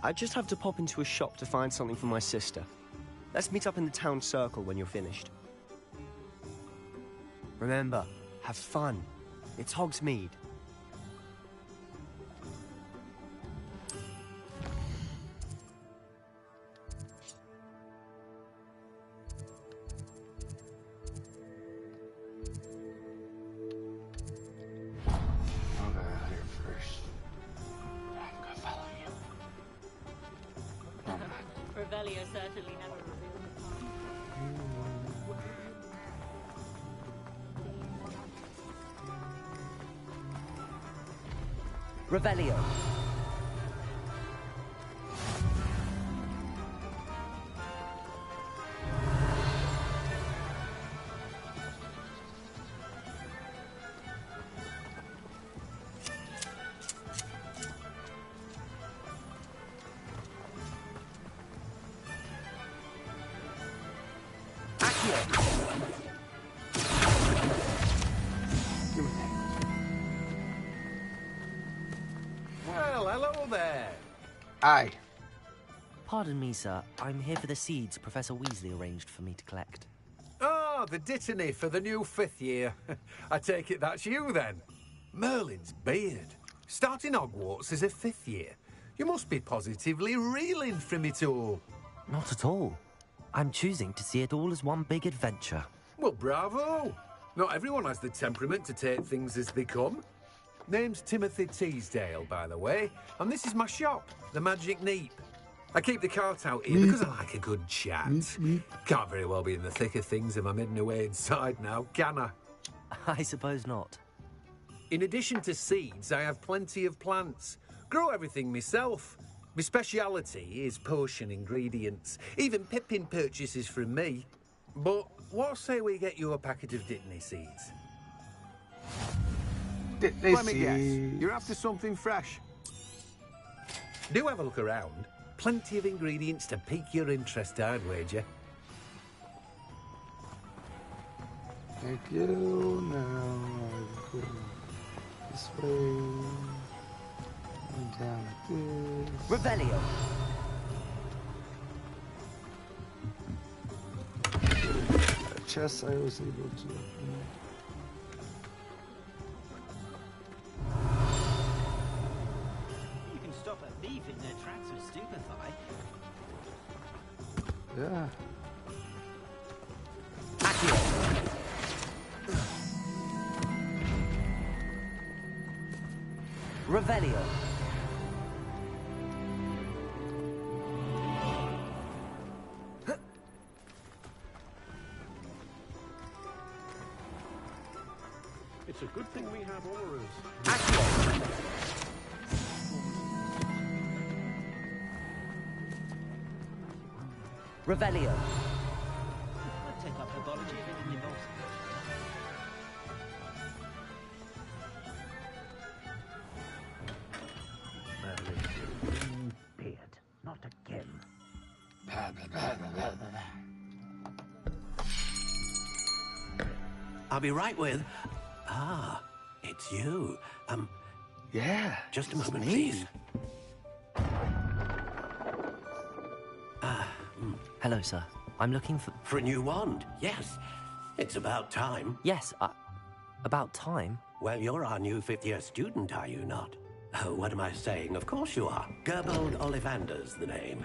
I just have to pop into a shop to find something for my sister. Let's meet up in the town circle when you're finished. Remember, have fun. It's Hogsmeade. Revelio certainly never revealed Revelio. Well, hello there. Aye. Pardon me, sir. I'm here for the seeds Professor Weasley arranged for me to collect. Oh, the Dittany for the new 5th year. I take it that's you, then. Merlin's beard. Starting Hogwarts as a 5th year. You must be positively reeling from it all. Not at all. I'm choosing to see it all as one big adventure. Well, bravo. Not everyone has the temperament to take things as they come. Name's Timothy Teasdale, by the way, and this is my shop, the Magic Neep. I keep the cart out here because I like a good chat. Can't very well be in the thick of things if I'm hidden away inside now, can I? I suppose not. In addition to seeds, I have plenty of plants. Grow everything myself. My speciality is potion ingredients. Even Pippin purchases from me. But what say we get you a packet of Dittany seeds? Let me guess, you're after something fresh. Do have a look around. Plenty of ingredients to pique your interest, I'd wager. Thank you. Now I go this way. And down like this. Revelio. Chest I was able to open. You can stop a thief in their tracks with stupefy. Yeah. Revelio. It's a good thing we have aurors. Revelio. I'd take up herbology if it didn't involve beard. Not again. I'll be right with... Ah, it's you. Yeah. Just a moment, please. Hello, sir. I'm looking for... For a new wand, yes. It's about time. Yes, about time? Well, you're our new 5th-year student, are you not? Oh, what am I saying? Of course you are. Gerbold Ollivander's the name.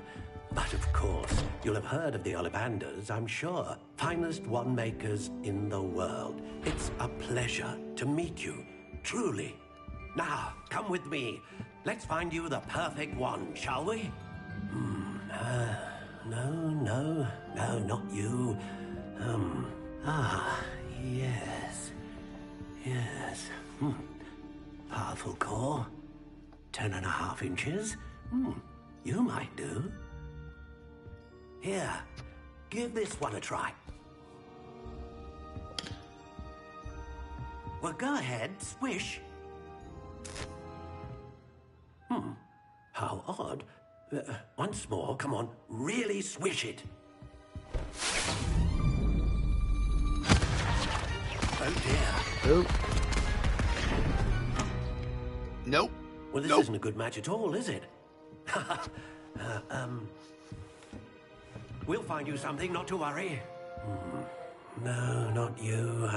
But of course, you'll have heard of the Ollivanders, I'm sure. Finest wand makers in the world. It's a pleasure to meet you, truly. Now, come with me. Let's find you the perfect wand, shall we? No, not you. Yes. Yes. Powerful core. 10.5 inches. You might do. Here, give this one a try. Well, go ahead, swish. How odd. Once more, come on, really swish it. Oh dear. Nope. Nope. Well, this isn't a good match at all, is it? We'll find you something, not to worry. No, not you.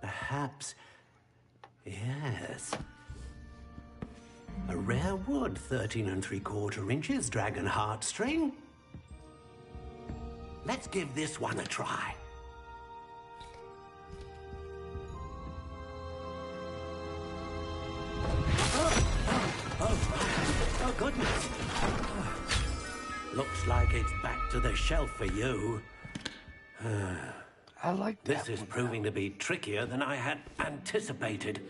Perhaps. Yes. A rare wood, 13 3/4 inches, dragon heartstring. Let's give this one a try. Oh, goodness. Looks like it's back to the shelf for you. I like that. This is proving to be trickier than I had anticipated.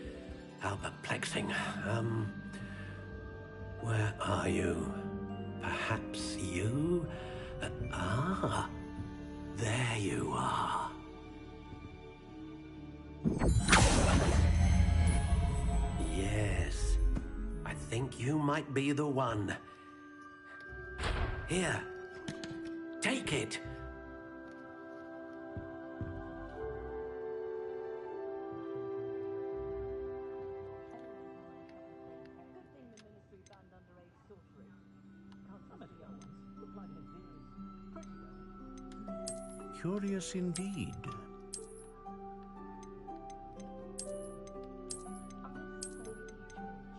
How perplexing. Where are you? Perhaps you? There you are. Yes. I think you might be the one. Here. Take it. Curious indeed.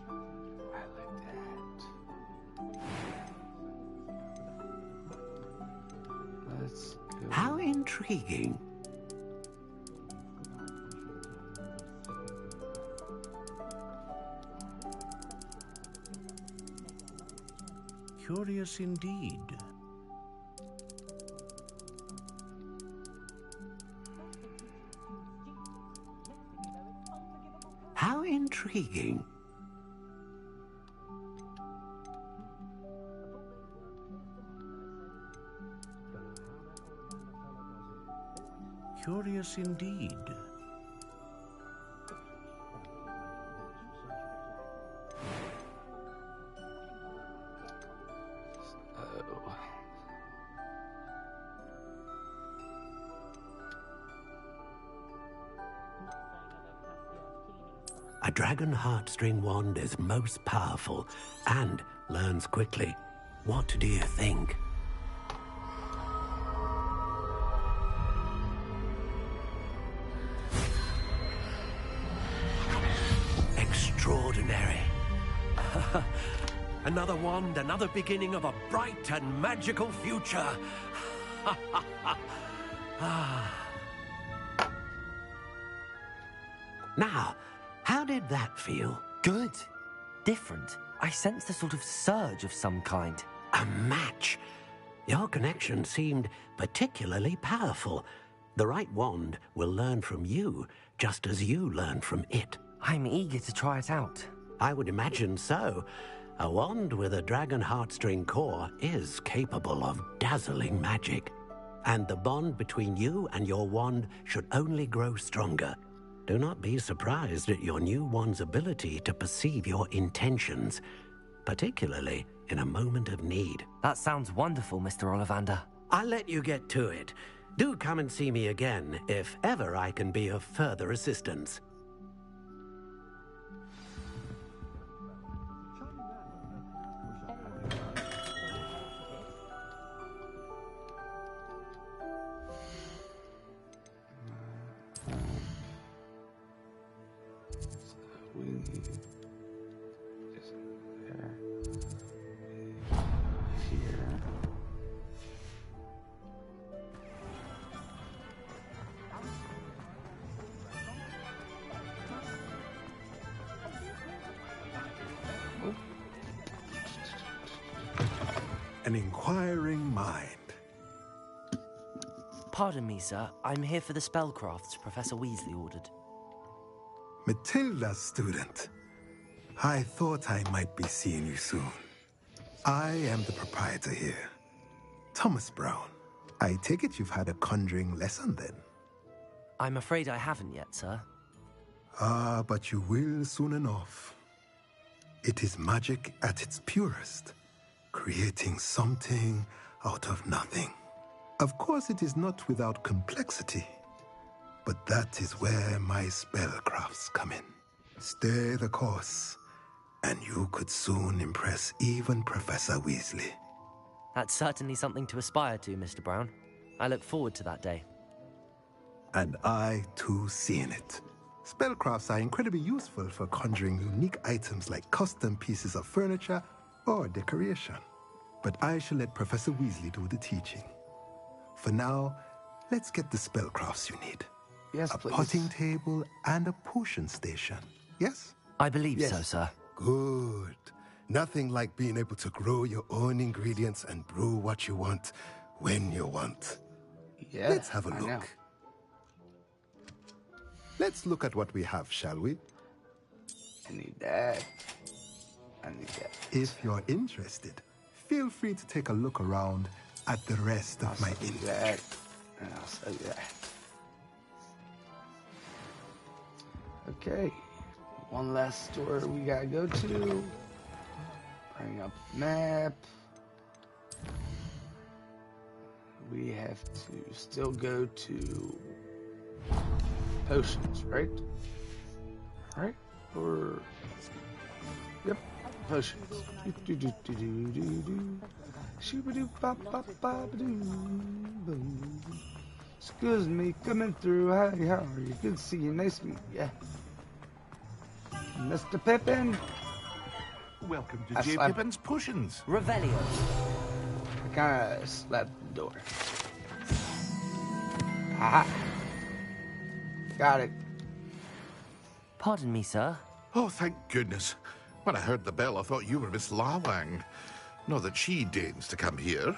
I like that. Let's go. How intriguing. Curious indeed. How intriguing. Curious indeed. A dragon heartstring wand is most powerful and learns quickly. What do you think? Extraordinary. Another wand, another beginning of a bright and magical future. Now, how did that feel? Good. Different. I sensed a sort of surge of some kind. A match. Your connection seemed particularly powerful. The right wand will learn from you, just as you learn from it. I'm eager to try it out. I would imagine so. A wand with a dragon heartstring core is capable of dazzling magic. And the bond between you and your wand should only grow stronger. Do not be surprised at your new wand's ability to perceive your intentions, particularly in a moment of need. That sounds wonderful, Mr. Ollivander. I'll let you get to it. Do come and see me again if ever I can be of further assistance. We need this there. Here. an inquiring mind. Pardon me, sir. I'm here for the spellcrafts Professor Weasley ordered. Matilda's student. I thought I might be seeing you soon. I am the proprietor here, Thomas Brown. I take it you've had a conjuring lesson then? I'm afraid I haven't yet, sir. Ah, but you will soon enough. It is magic at its purest, creating something out of nothing. Of course, it is not without complexity, but that is where my spellcrafts come in. Stay the course, and you could soon impress even Professor Weasley. That's certainly something to aspire to, Mr. Brown. I look forward to that day. And I, too, seeing it. Spellcrafts are incredibly useful for conjuring unique items like custom pieces of furniture or decoration. But I shall let Professor Weasley do the teaching. For now, let's get the spellcrafts you need. Yes, please. A please. potting table and a potion station. Yes? I believe so, sir. Good. Nothing like being able to grow your own ingredients and brew what you want when you want. Yeah, Let's have a I know. look. Let's look at what we have, shall we? I need that. I need that. If you're interested, feel free to take a look around at the rest of my inventory. That, and I'll sell you that. Okay. One last store we gotta go to. Bring up map. We have to still go to potions, right? Right? Or yep, potions. Excuse me, coming through. Hi, how are you? Good to see you. Nice to meet you. Mr. Pippin. Welcome to I J. slapped- Pippin's Potions. Revelio. I kind of slapped the door. Aha. Got it. Pardon me, sir. Oh, thank goodness. When I heard the bell, I thought you were Miss Lawang. Not that she deigns to come here.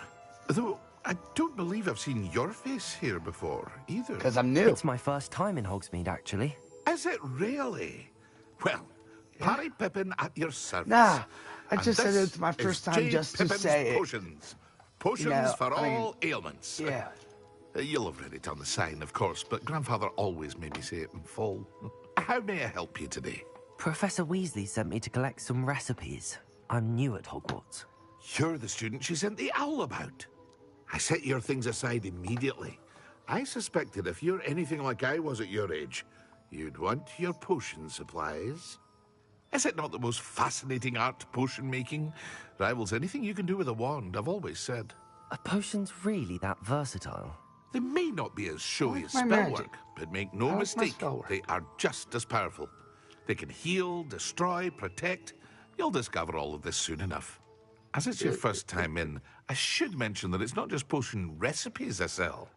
Though, I don't believe I've seen your face here before, either. Because I'm new. It's my first time in Hogsmeade, actually. Is it really? Well, Parry Pippin at your service. Nah, I And just said this it's my first is time J. just to Pippin's say it. Potions. Potions You know, for I mean, all ailments. Yeah. You'll have read it on the sign, of course, but Grandfather always made me say it in full. How may I help you today? Professor Weasley sent me to collect some recipes. I'm new at Hogwarts. You're the student she sent the owl about. I set your things aside immediately. I suspected if you're anything like I was at your age, you'd want your potion supplies. Is it not the most fascinating art, potion making? Rivals anything you can do with a wand, I've always said. Are potions really that versatile? They may not be as showy as my magic. spellwork, but make no I like my mistake, spellwork. they are just as powerful. They can heal, destroy, protect. You'll discover all of this soon enough. As it's your first time in, I should mention that it's not just potion recipes I sell.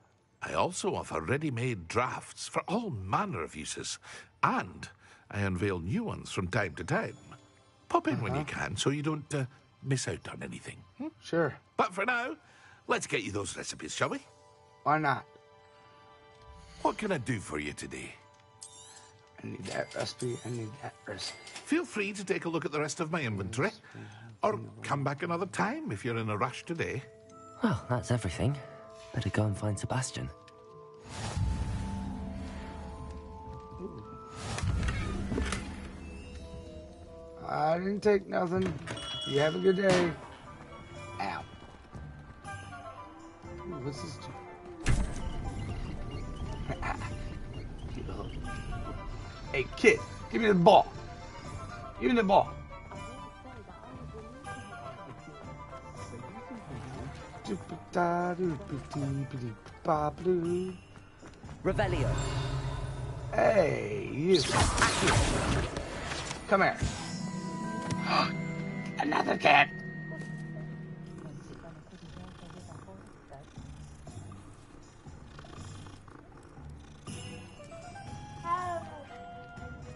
I also offer ready-made drafts for all manner of uses, and I unveil new ones from time to time. Pop in when you can so you don't miss out on anything. Sure. But for now, let's get you those recipes, shall we? Why not? What can I do for you today? I need that recipe. I need that recipe. Feel free to take a look at the rest of my inventory, or come back another time if you're in a rush today. Well, that's everything. Better go and find Sebastian. I didn't take nothing. You have a good day. Ow. Ooh, what's this do? Hey, kid, give me the ball. Give me the ball. Revelio. Hey, you. Come here. Another cat.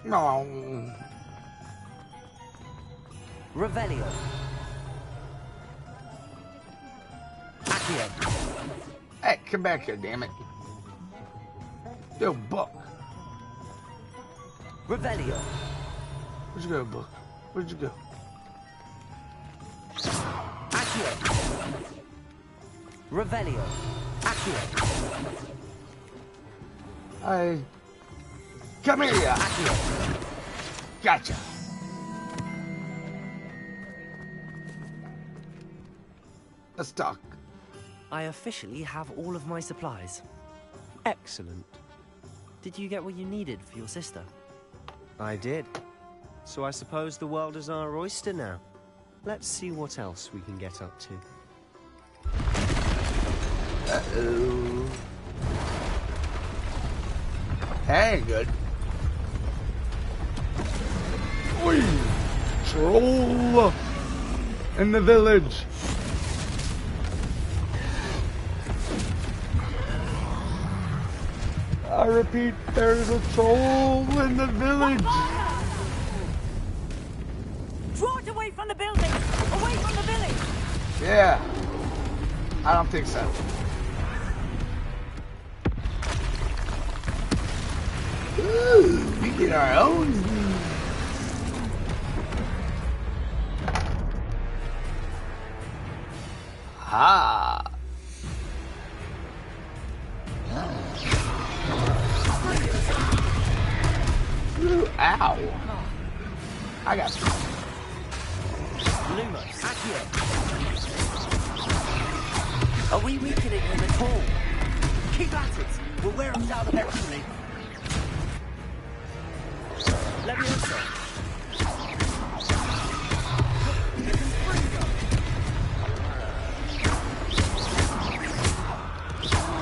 No. Revelio. Hey, come back here, damn it. Yo, Buck. Revelio. Where'd you go, Buck? Where'd you go? Accio. Revelio. Accio. Come here, ya. Gotcha. Let's talk. I officially have all of my supplies. Excellent. Did you get what you needed for your sister? I did. So I suppose the world is our oyster now. Let's see what else we can get up to. Uh-oh. That ain't good. Oi! Troll in the village. I repeat, there's a troll in the village. Draw it away from the building! Away from the village! Yeah. I don't think so. Ooh, we get our own. Ha. Ooh, ow. I got you. Lumos, Accio. Are we weakening him at all? Keep at it. We'll wear him down eventually. Levioso.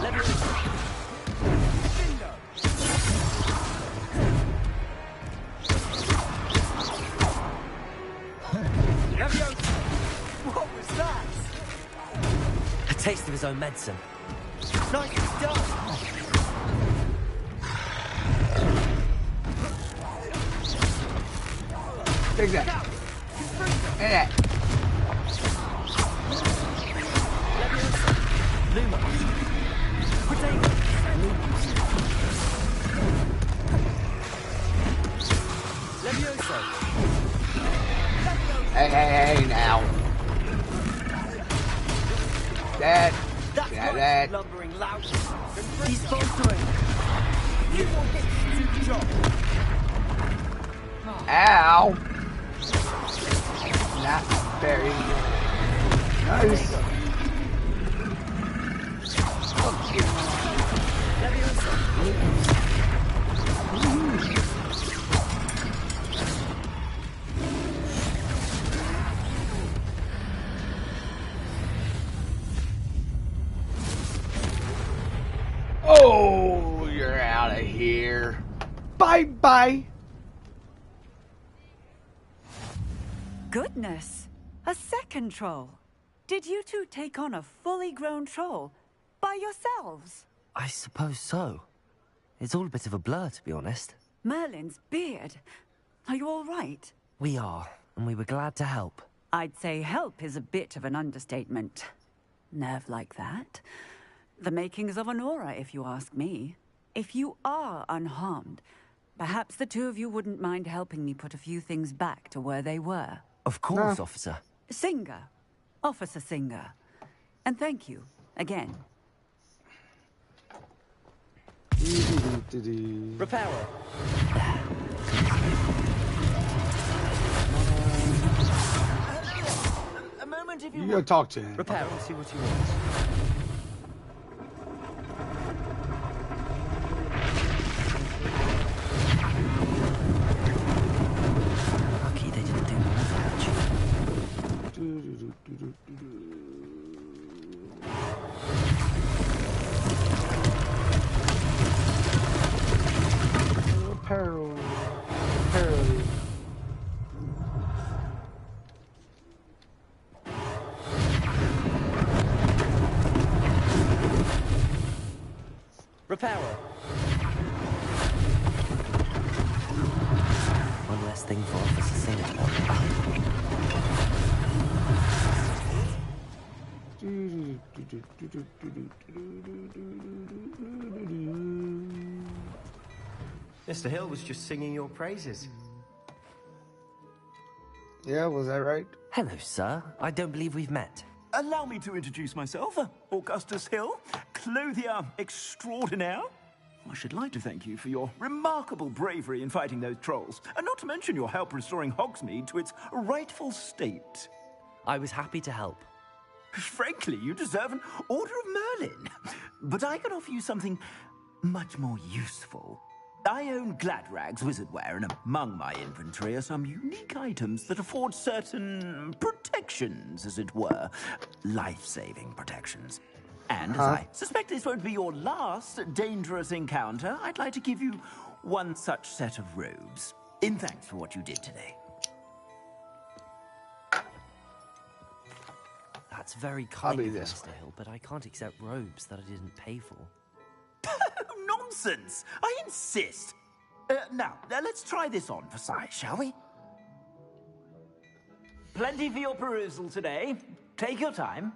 Levioso. What was that? A taste of his own medicine. Nicely done. Take that. And that. Lumos. Potato. Levioso. Hey, now. Dad. That's Yeah, right, that. lumbering lout. He's faltering. You will get to the job. Ow. Not very nice. Okay. Oh, you're out of here. Bye-bye. Goodness! A second troll. Did you two take on a fully grown troll by yourselves? I suppose so. It's all a bit of a blur, to be honest. Merlin's beard. Are you all right? We are, and we were glad to help. I'd say help is a bit of an understatement. Nerve like that. The makings of an aura, if you ask me. If you are unharmed, perhaps the two of you wouldn't mind helping me put a few things back to where they were. Of course, officer. Singer. Officer Singer. And thank you, again. Reparo. A moment if you You gotta talk to him. Reparo, see what he wants. Lucky they didn't do more damage. Apparel. Reparo. One less thing for Officer Singer to worry about. Mr. Hill was just singing your praises. Yeah, was that right? Hello, sir. I don't believe we've met. Allow me to introduce myself, Augustus Hill, clothier extraordinaire. I should like to thank you for your remarkable bravery in fighting those trolls, and not to mention your help restoring Hogsmeade to its rightful state. I was happy to help. Frankly, you deserve an Order of Merlin. But I can offer you something much more useful. I own Gladrag's wizardware, and among my inventory are some unique items that afford certain protections, as it were. Life-saving protections. And as I suspect this won't be your last dangerous encounter, I'd like to give you one such set of robes, in thanks for what you did today. That's very kind of you, Mr. Hill, but I can't accept robes that I didn't pay for. Nonsense! I insist! Now, let's try this on for size, shall we? Plenty for your perusal today. Take your time.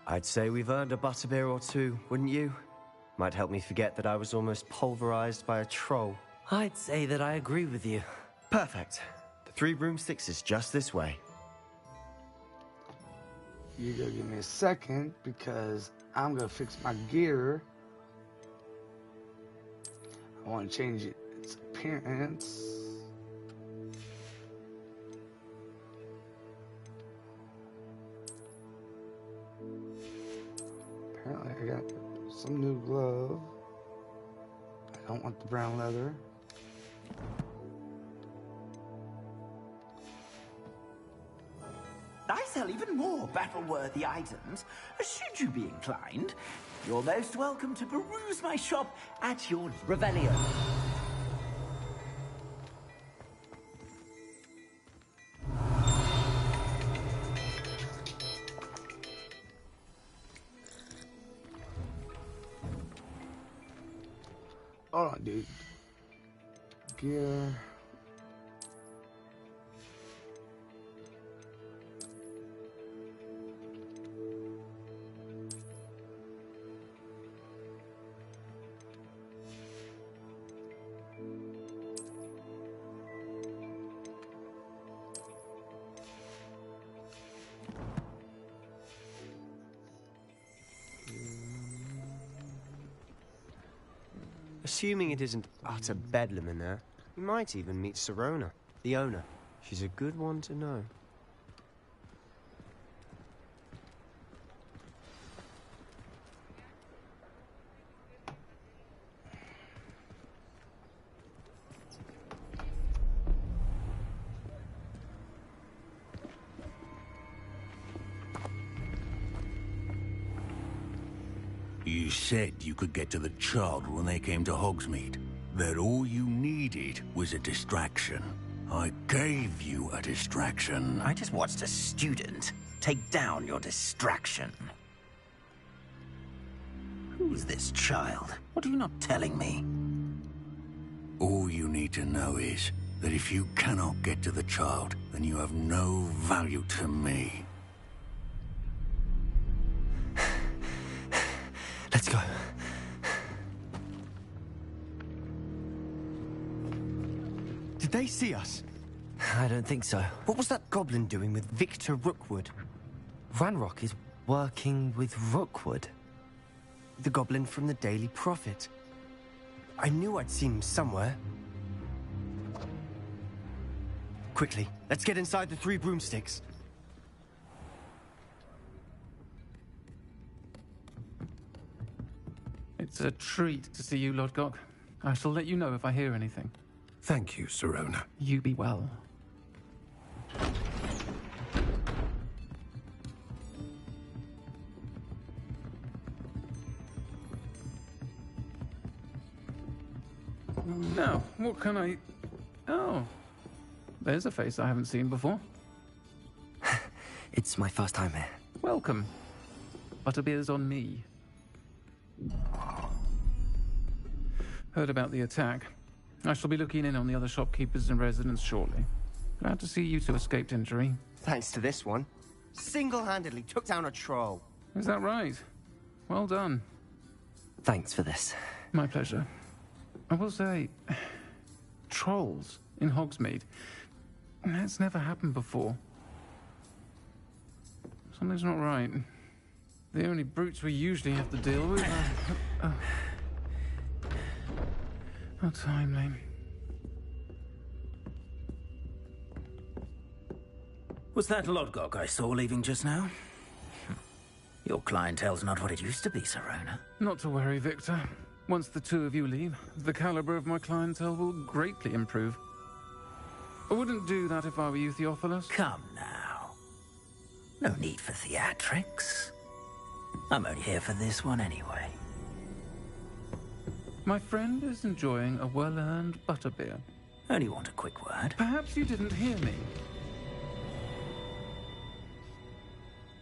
I'd say we've earned a butterbeer or two, wouldn't you? Might help me forget that I was almost pulverized by a troll. I'd say that I agree with you. Perfect. The 3 broomsticks is just this way. You gotta give me a second because I'm gonna fix my gear. I want to change its appearance. Apparently I got some new glove. I don't want the brown leather. I sell even more battle-worthy items. Should you be inclined, you're most welcome to peruse my shop at your Revelio. Hold on, dude. Gear. Assuming it isn't utter bedlam in there, we might even meet Sirona, the owner. She's a good one to know. You said you could get to the child when they came to Hogsmeade. That all you needed was a distraction. I gave you a distraction. I just watched a student take down your distraction. Who's this child? What are you not telling me? All you need to know is that if you cannot get to the child, then you have no value to me. Let's go. Did they see us? I don't think so. What was that goblin doing with Victor Rookwood? Ranrock is working with Rookwood. The goblin from the Daily Prophet. I knew I'd seen him somewhere. Quickly, let's get inside the 3 broomsticks. It's a treat to see you, Lord Gok. I shall let you know if I hear anything. Thank you, Sirona. You be well. Now, what can I... Oh, there's a face I haven't seen before. It's my first time here. Welcome. Butterbeer's on me. Heard about the attack. I shall be looking in on the other shopkeepers and residents shortly. Glad to see you two escaped injury. Thanks to this one. Single-handedly took down a troll. Is that right? Well done. Thanks for this. My pleasure. I will say, trolls in Hogsmeade. That's never happened before. Something's not right. The only brutes we usually have to deal with are... How timely. Was that Lodgok I saw leaving just now? Your clientele's not what it used to be, Sirona. Not to worry, Victor. Once the two of you leave, the caliber of my clientele will greatly improve. I wouldn't do that if I were you, Theophilus. Come now. No need for theatrics. I'm only here for this one anyway. My friend is enjoying a well-earned butterbeer. Only want a quick word. Perhaps you didn't hear me.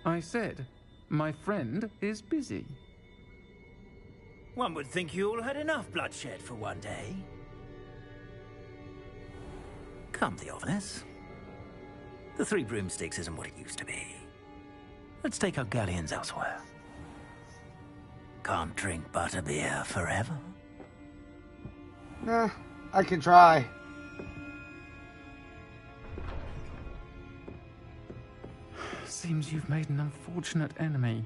I said, my friend is busy. One would think you all had enough bloodshed for one day. Come, Theophilus. The Three Broomsticks isn't what it used to be. Let's take our galleons elsewhere. Can't drink butterbeer forever. Nah, I can try. Seems you've made an unfortunate enemy.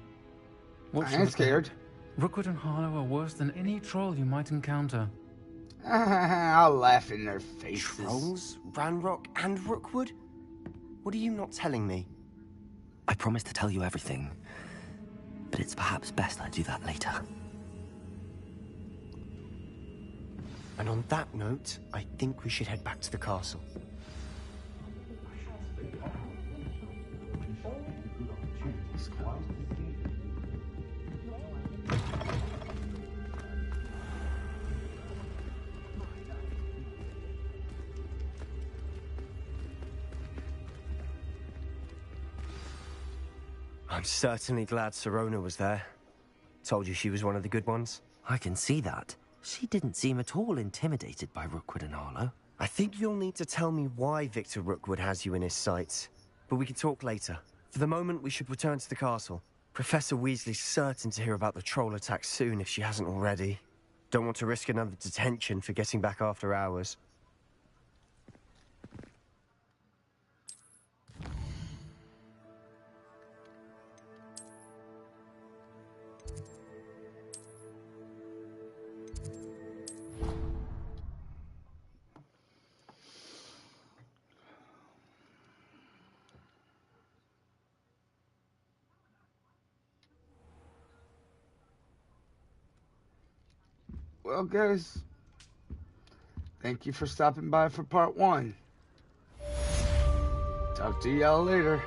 I ain't scared. Rookwood and Harlow are worse than any troll you might encounter. I'll laugh in their faces. Trolls? Ranrock and Rookwood? What are you not telling me? I promise to tell you everything, but it's perhaps best I do that later. And on that note, I think we should head back to the castle. I'm certainly glad Sirona was there. Told you she was one of the good ones. I can see that. She didn't seem at all intimidated by Rookwood and Harlow. I think you'll need to tell me why Victor Rookwood has you in his sights. But we can talk later. For the moment, we should return to the castle. Professor Weasley's certain to hear about the troll attack soon if she hasn't already. Don't want to risk another detention for getting back after hours. Well, guys, thank you for stopping by for part 1. Talk to y'all later.